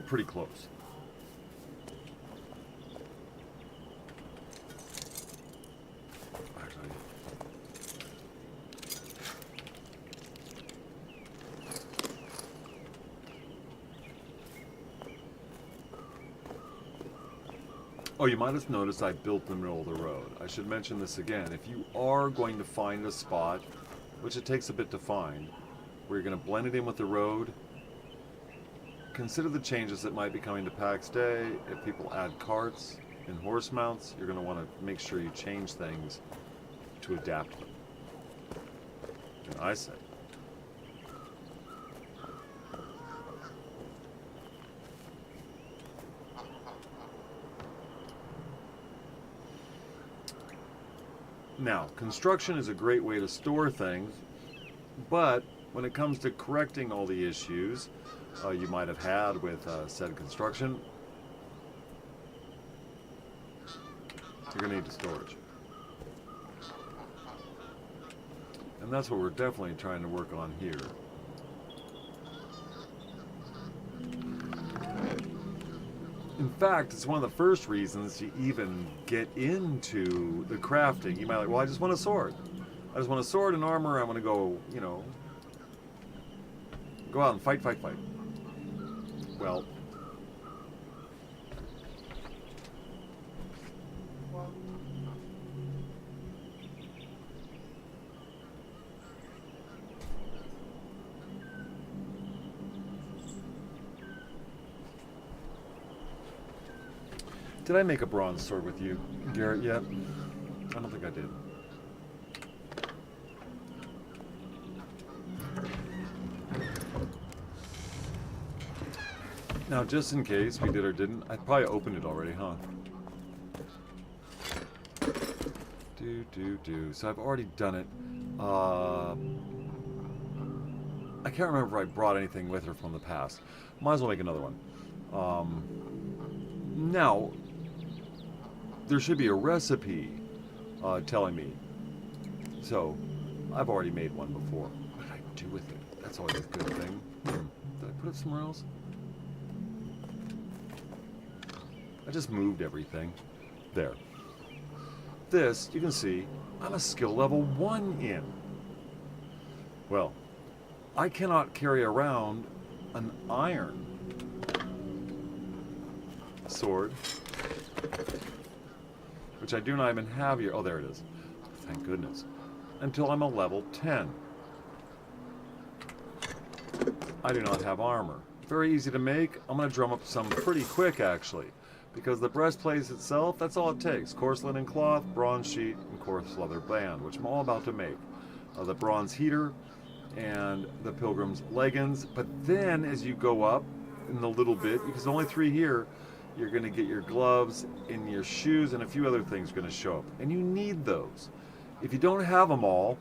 pretty close. Actually, oh, you might have noticed I built in the middle of the road. I should mention this again. If you are going to find a spot, which it takes a bit to find, where you're going to blend it in with the road, consider the changes that might be coming to Pax Dei. If people add carts and horse mounts, you're going to want to make sure you change things to adapt them. And I say, now, construction is a great way to store things, but when it comes to correcting all the issues you might have had with said construction, you're going to need storage. And that's what we're definitely trying to work on here. In fact, it's one of the first reasons you even get into the crafting. You might be like, well, I just want a sword. I just want a sword and armor. I want to go, you know, go out and fight. Well, did I make a bronze sword with you, Garrett, yet? I don't think I did. Now, just in case we did or didn't, I probably opened it already, huh? So I've already done it. I can't remember if I brought anything with her from the past. Might as well make another one. Now, there should be a recipe telling me. So, I've already made one before. What did I do with it? That's always a good thing. Did I put it somewhere else? I just moved everything. There. This, you can see, I'm a skill level 1 in. Well, I cannot carry around an iron sword, which I do not even have here. Oh, there it is. Thank goodness. Until I'm a level 10. I do not have armor. Very easy to make. I'm going to drum up some pretty quick, actually. Because the breastplate itself, that's all it takes. Coarse linen cloth, bronze sheet, and coarse leather band, which I'm all about to make. The bronze heater and the pilgrim's leggings. But then, as you go up in a little bit, because there's only 3 here, you're going to get your gloves and your shoes and a few other things going to show up. And you need those. If you don't have them all,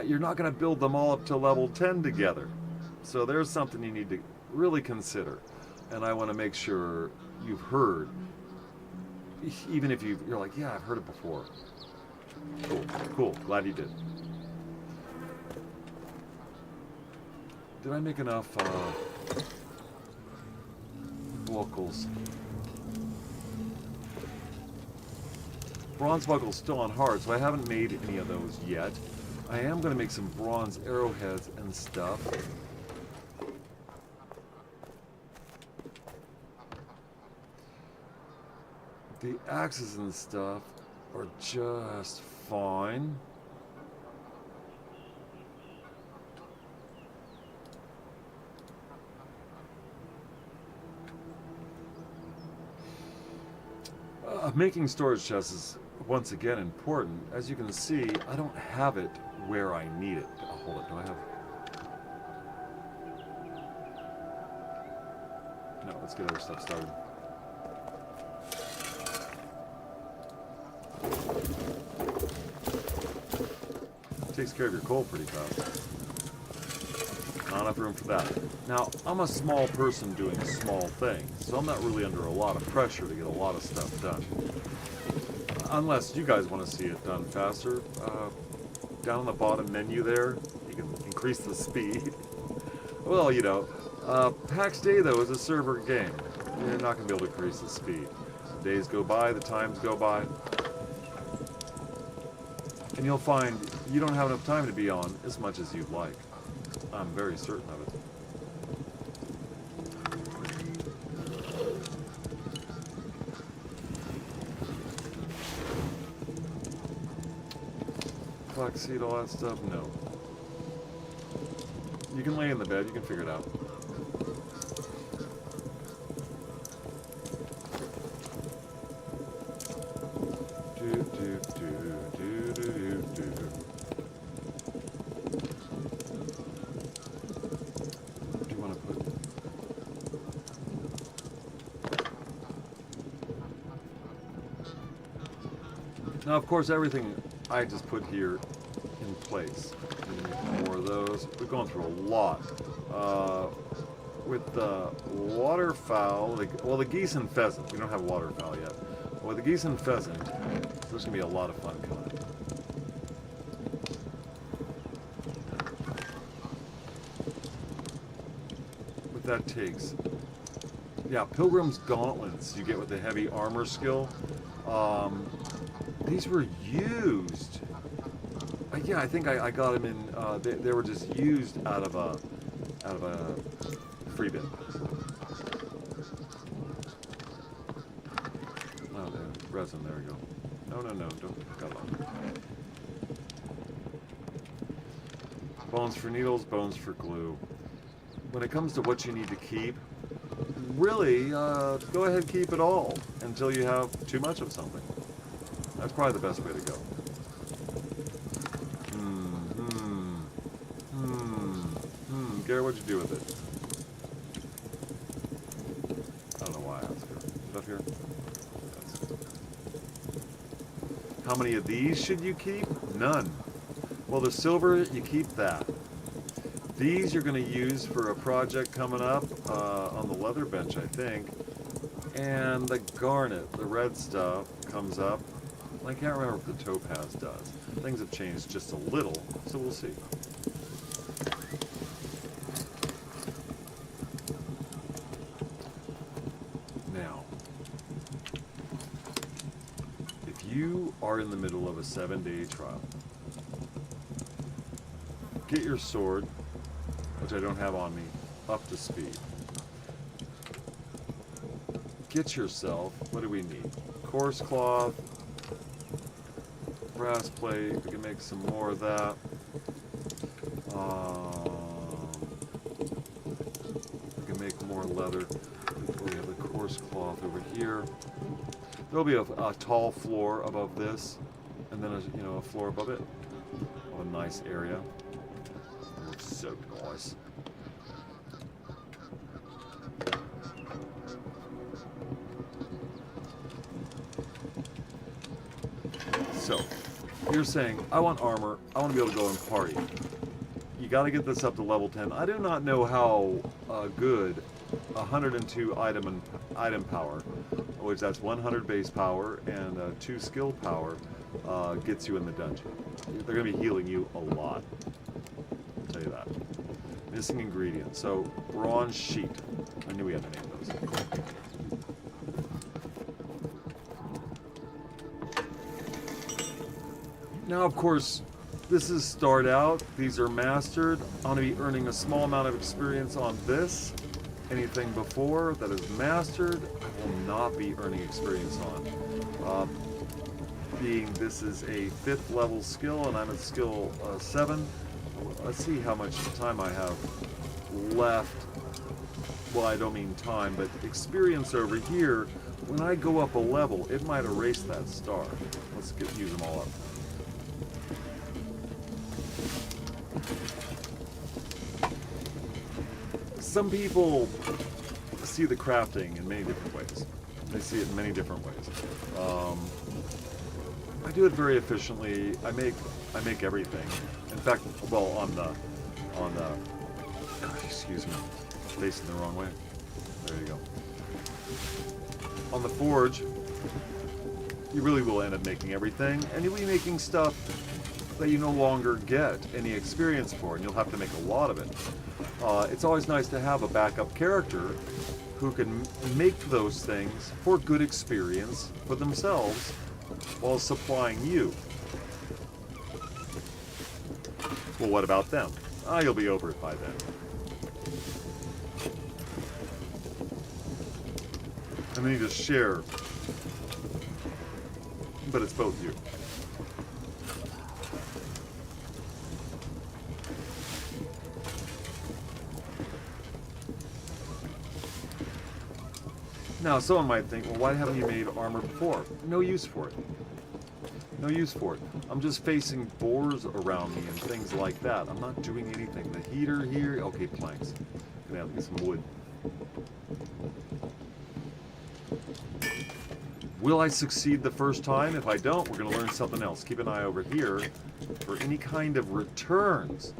you're not going to build them all up to level 10 together. So there's something you need to really consider. And I want to make sure you've heard, even if you're like, yeah, I've heard it before. Cool, glad you did. Did I make enough buckles? Bronze buckle's still on hard, so I haven't made any of those yet. I am going to make some bronze arrowheads and stuff. The axes and stuff are just fine. Making storage chests is once again important. As you can see, I don't have it where I need it. Oh, hold it. Do I have? No, let's get other stuff started. takes care of your coal pretty fast. Not enough room for that. Now, I'm a small person doing small things, so I'm not really under a lot of pressure to get a lot of stuff done. Unless you guys want to see it done faster. Down on the bottom menu there, you can increase the speed. Well, you know, Pax Dei, though, is a server game. You're not going to be able to increase the speed. The days go by, the times go by. And you'll find you don't have enough time to be on as much as you'd like. I'm very certain of it. Flaxseed, all that stuff? No. You can lay in the bed, you can figure it out. Now, of course, everything I just put here in place. More of those. We're going through a lot. With the waterfowl, well, the geese and pheasant. We don't have waterfowl yet. But with the geese and pheasant, there's going to be a lot of fun coming. What that takes. Yeah, Pilgrim's Gauntlets you get with the heavy armor skill. These were used. Yeah, I think I got them in. They were just used out of a free bin. Oh, the resin. There we go. No, don't cut it on. Bones for needles, bones for glue. When it comes to what you need to keep, really, go ahead and keep it all until you have too much of something. That's probably the best way to go. Gary, what'd you do with it? I don't know why I asked her. Is it up here? Yes. How many of these should you keep? None. Well, the silver, you keep that. These you're going to use for a project coming up on the leather bench, I think. And the garnet, the red stuff, comes up. I can't remember if the topaz does. Things have changed just a little, so we'll see. Now, if you are in the middle of a 7-day trial, get your sword, which I don't have on me, up to speed. Get yourself, what do we need? Coarse cloth, brass plate, we can make some more of that. We can make more leather. We have the coarse cloth over here. There'll be a tall floor above this, and then a floor above it. A nice area. It looks so nice. So, you're saying, I want armor, I want to be able to go and party. You got to get this up to level 10. I do not know how good 102 item power, which that's 100 base power and 2 skill power, gets you in the dungeon. They're going to be healing you a lot. I'll tell you that. Missing ingredients. So, bronze sheet. I knew we had to name those. Now, of course, this is start out. These are mastered. I'm going to be earning a small amount of experience on this. Anything before that is mastered, I will not be earning experience on. Being this is a 5th level skill and I'm at skill 7. Let's see how much time I have left. Well, I don't mean time, but experience over here. When I go up a level, it might erase that star. Let's use them all up. Some people see the crafting in many different ways. They see it in many different ways. I do it very efficiently. I make everything. In fact, well, on the, excuse me, facing the wrong way. There you go. On the forge, you really will end up making everything, and you'll be making stuff that you no longer get any experience for, and you'll have to make a lot of it. It's always nice to have a backup character who can make those things for good experience for themselves while supplying you. Well, what about them? You'll be over it by then. And then you just share. But it's both you. Now, someone might think, well, why haven't you made armor before? No use for it. No use for it. I'm just facing boars around me and things like that. I'm not doing anything. The heater here, okay, planks. Gonna have to get some wood. Will I succeed the first time? If I don't, we're gonna learn something else. Keep an eye over here for any kind of returns.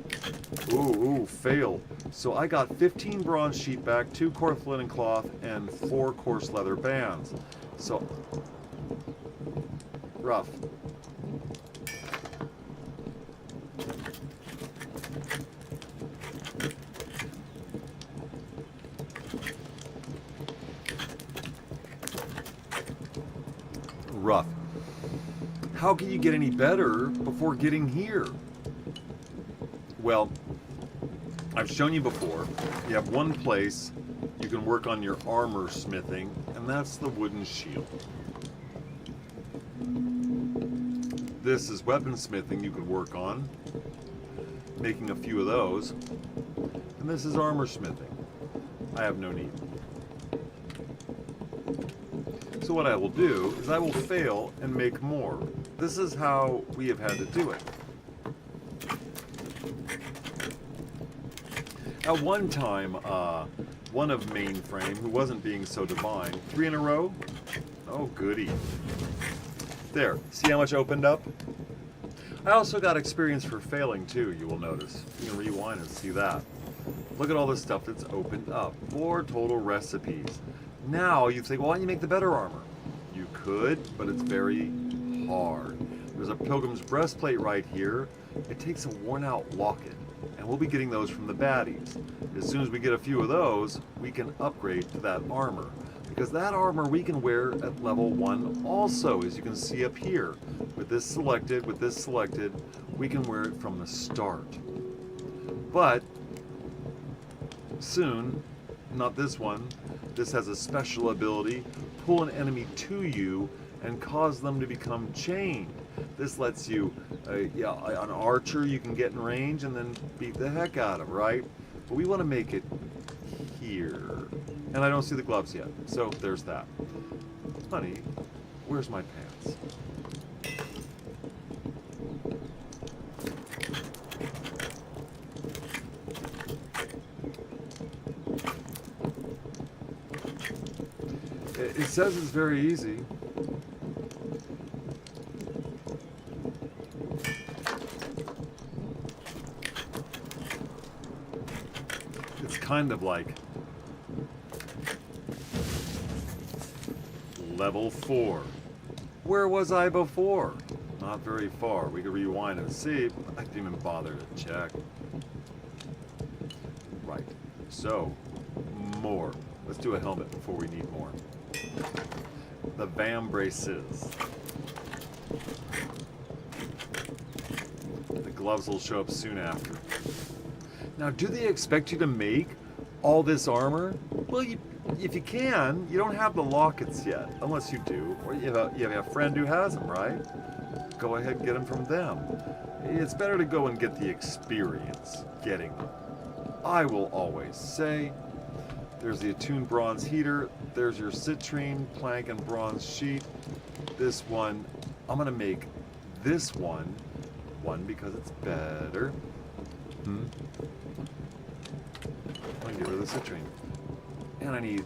Ooh, failed. So I got 15 bronze sheet back, 2 coarse linen cloth, and 4 coarse leather bands. So, rough. Rough. How can you get any better before getting here? Well, I've shown you before, you have one place you can work on your armor smithing, and that's the wooden shield. This is weapon smithing you could work on, making a few of those, and this is armor smithing. I have no need. So what I will do is I will fail and make more. This is how we have had to do it. At one time, one of Mainframe, who wasn't being so divine, 3 in a row? Oh, goody. There, see how much opened up? I also got experience for failing too, you will notice. You can rewind and see that. Look at all this stuff that's opened up. 4 total recipes. Now you think, well, why don't you make the better armor? You could, but it's very hard. There's a Pilgrim's Breastplate right here. It takes a worn out locket, and we'll be getting those from the baddies. As soon as we get a few of those, we can upgrade to that armor. Because that armor we can wear at level 1 also, as you can see up here. With this selected, we can wear it from the start. But soon, not this one, this has a special ability, pull an enemy to you and cause them to become chained. This lets you, an archer you can get in range and then beat the heck out of, right? But we want to make it here. And I don't see the gloves yet, so there's that. Honey, where's my pants? It says it's very easy. It's kind of like level 4. Where was I before? Not very far. We could rewind and see. I didn't even bother to check. Right. So, more. Let's do a helmet before we need more. The vambraces. The gloves will show up soon after. Now, do they expect you to make all this armor? Well, if you can, you don't have the lockets yet, unless you do, or you have a friend who has them, right? Go ahead and get them from them. It's better to go and get the experience getting them. I will always say, there's the attuned bronze heater, there's your citrine, plank, and bronze sheet. This one, I'm gonna make this one because it's better. I'm gonna get rid of the citrine. And I need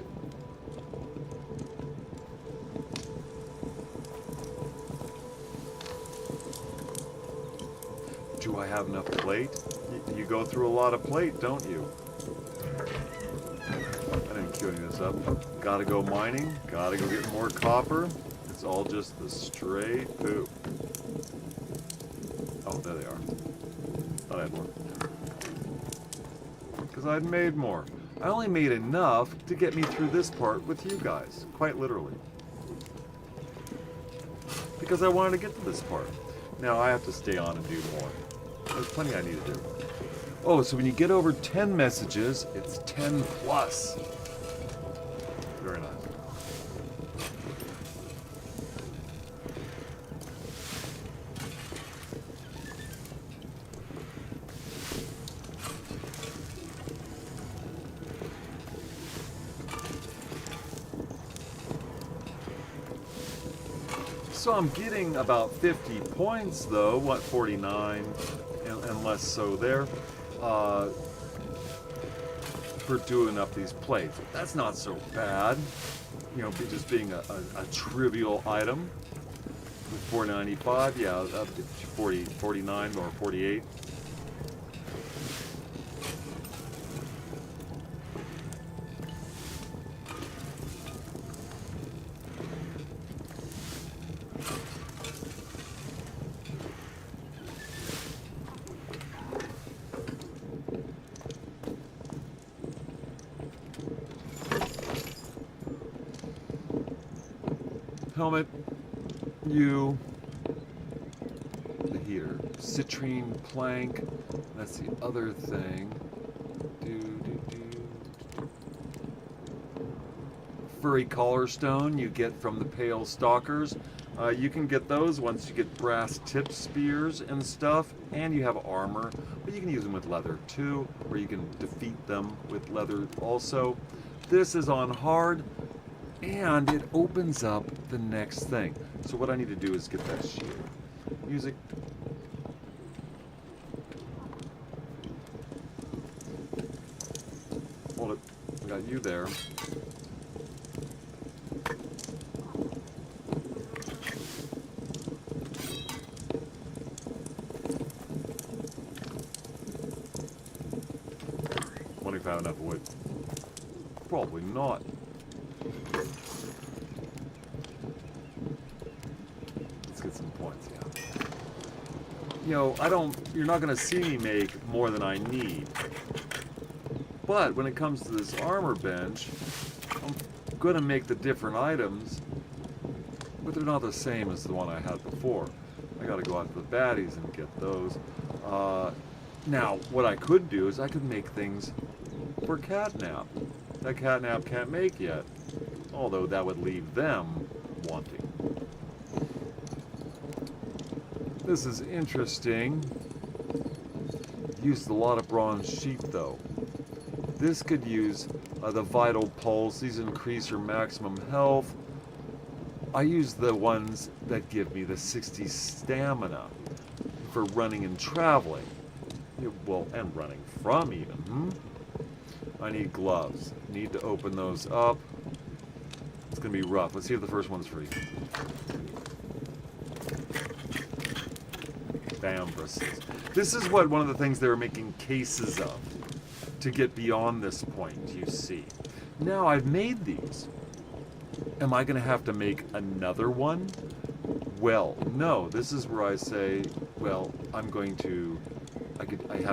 do Do I have enough plate? You go through a lot of plate, don't you? I didn't queue any of this up. Gotta go mining. Gotta go get more copper. It's all just the straight poop. Oh, there they are. Thought I had more. Because I'd made more. I only made enough to get me through this part with you guys. Quite literally. Because I wanted to get to this part. Now I have to stay on and do more. There's plenty I need to do. Oh, so when you get over 10 messages, it's 10 plus. Very nice. So I'm getting about 50 points though, what, 49, and less so there, for doing up these plates. That's not so bad, you know, just being a trivial item. With 495, yeah, up to 49 or 48. Helmet, you, the heater, citrine plank, that's the other thing. Furry collar stone you get from the pale stalkers. You can get those once you get brass tip spears and stuff, and you have armor, but you can use them with leather too, or you can defeat them with leather also. This is on hard. And it opens up the next thing. So what I need to do is get that shield. Music. Hold it. I got you there. Wonder if I have enough wood. Probably not. Some points, yeah. You know, you're not going to see me make more than I need. But when it comes to this armor bench, I'm going to make the different items, but they're not the same as the one I had before. I got to go out to the baddies and get those. Now, what I could do is I could make things for Catnap. That Catnap can't make yet, although that would leave them wanting. This is interesting. Used a lot of bronze sheep though. This could use the vital pulse. These increase your maximum health. I use the ones that give me the 60 stamina for running and traveling. Well, and running from even. I need gloves. Need to open those up. It's gonna be rough. Let's see if the first one's free. Bristles. This is one of the things they were making cases of to get beyond this point, you see. Now I've made these. Am I going to have to make another one? Well, no. This is where I say, well, I have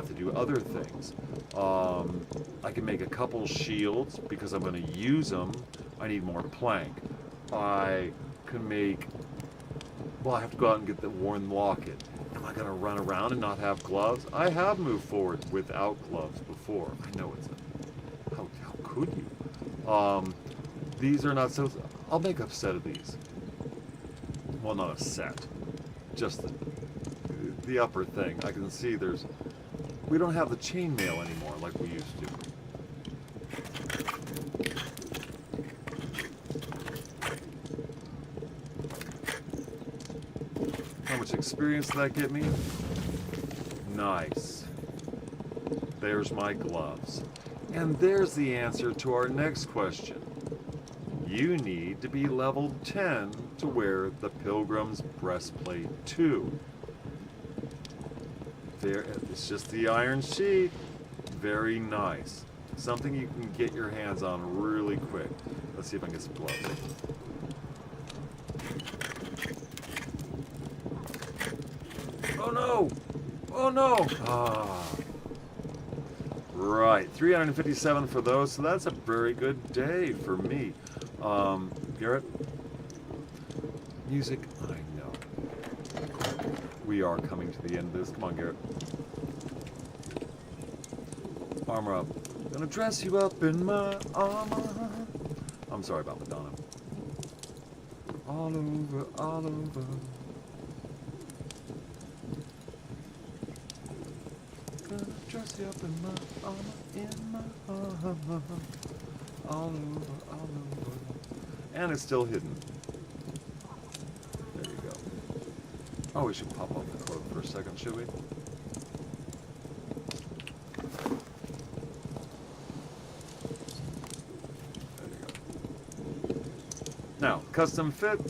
to do other things. I can make a couple shields because I'm going to use them. I need more plank. I can make, well, I have to go out and get the worn locket. Am I going to run around and not have gloves? I have moved forward without gloves before. I know it's how could you? These are not so. I'll make a set of these. Well, not a set, just the upper thing. I can see we don't have the chainmail anymore like we used to. How much experience did that get me? Nice. There's my gloves. And there's the answer to our next question. You need to be level 10 to wear the Pilgrim's Breastplate 2. It's just the iron sheet. Very nice. Something you can get your hands on really quick. Let's see if I can get some gloves. Oh no! Oh no! Ah. Right, 357 for those, so that's a very good day for me. Garrett? Music, I know. We are coming to the end of this. Come on, Garrett. Armor up. Gonna dress you up in my armor. I'm sorry about Madonna. All over, all over. Gonna dress you up in my armor, all over, all over. And it's still hidden. There you go. Oh, we should pop off the quote for a second, should we? There you go. Now, custom fit.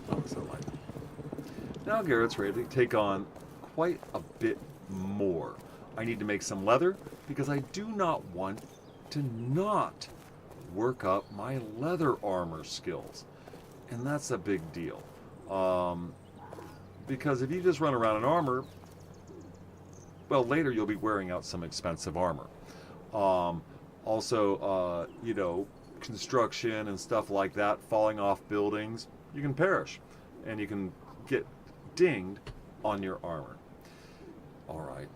Oh, so light. Now Garrett's ready to take on quite a bit more. I need to make some leather because I do not want to not work up my leather armor skills. And that's a big deal. Because if you just run around in armor, well, later you'll be wearing out some expensive armor. Also, you know, construction and stuff like that, falling off buildings, you can perish. And you can get dinged on your armor. All right.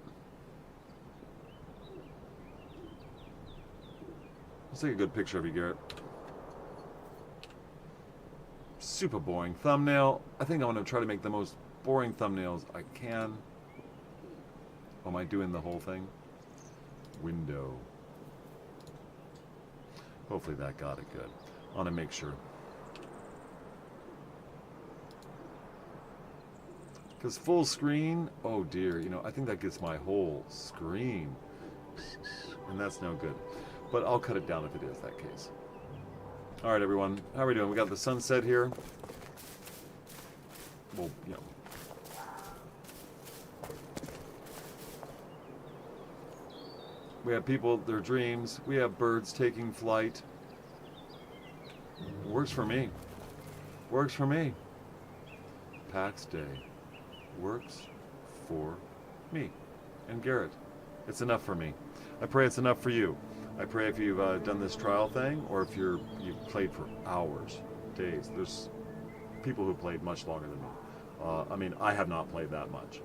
Let's take a good picture of you, Garrett. Super boring thumbnail. I think I'm going to try to make the most boring thumbnails I can. Oh, am I doing the whole thing? Window. Hopefully that got it good. I want to make sure. Because full screen, oh dear, you know, I think that gets my whole screen. And that's no good. But I'll cut it down if it is that case. All right, everyone. How are we doing? We got the sunset here. Well, you know. We have people, their dreams. We have birds taking flight. Works for me. Works for me. Pax Day. Works for me. And Garrett. It's enough for me. I pray it's enough for you. I pray if you've done this trial thing, or if you've played for hours, days. There's people who played much longer than me. I mean, I have not played that much.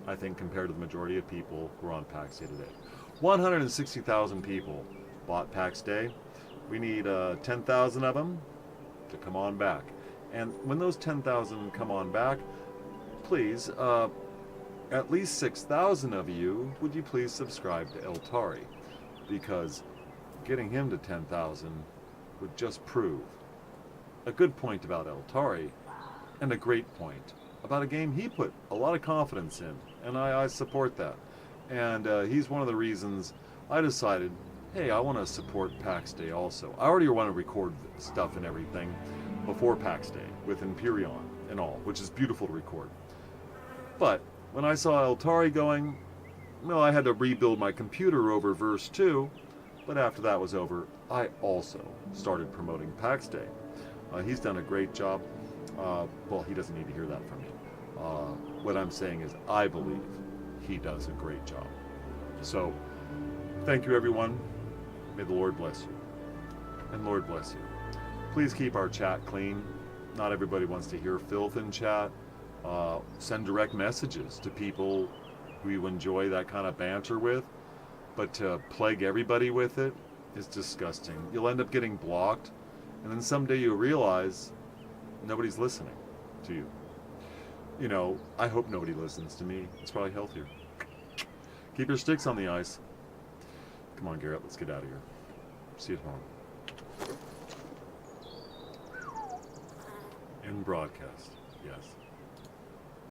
I think compared to the majority of people who are on Pax Day today. 160,000 people bought Pax Day. We need 10,000 of them to come on back. And when those 10,000 come on back, please, at least 6,000 of you, would you please subscribe to Eltari? Because getting him to 10,000 would just prove a good point about Eltari and a great point about a game he put a lot of confidence in, and I support that. And he's one of the reasons I decided, hey, I want to support Pax Day also. I already want to record stuff and everything before Pax Day with Empyreon and all, which is beautiful to record. But when I saw Eltari going, well, I had to rebuild my computer over verse 2, but after that was over, I also started promoting Pax Day. He's done a great job. Well, he doesn't need to hear that from me. What I'm saying is I believe he does a great job. So, thank you, everyone. May the Lord bless you. And Lord bless you. Please keep our chat clean. Not everybody wants to hear filth in chat. Send direct messages to people who you enjoy that kind of banter with, but to plague everybody with it is disgusting. You'll end up getting blocked, and then someday you'll realize nobody's listening to you. You know, I hope nobody listens to me. It's probably healthier. Keep your sticks on the ice. Come on, Garrett, let's get out of here. See you tomorrow. In broadcast, yes.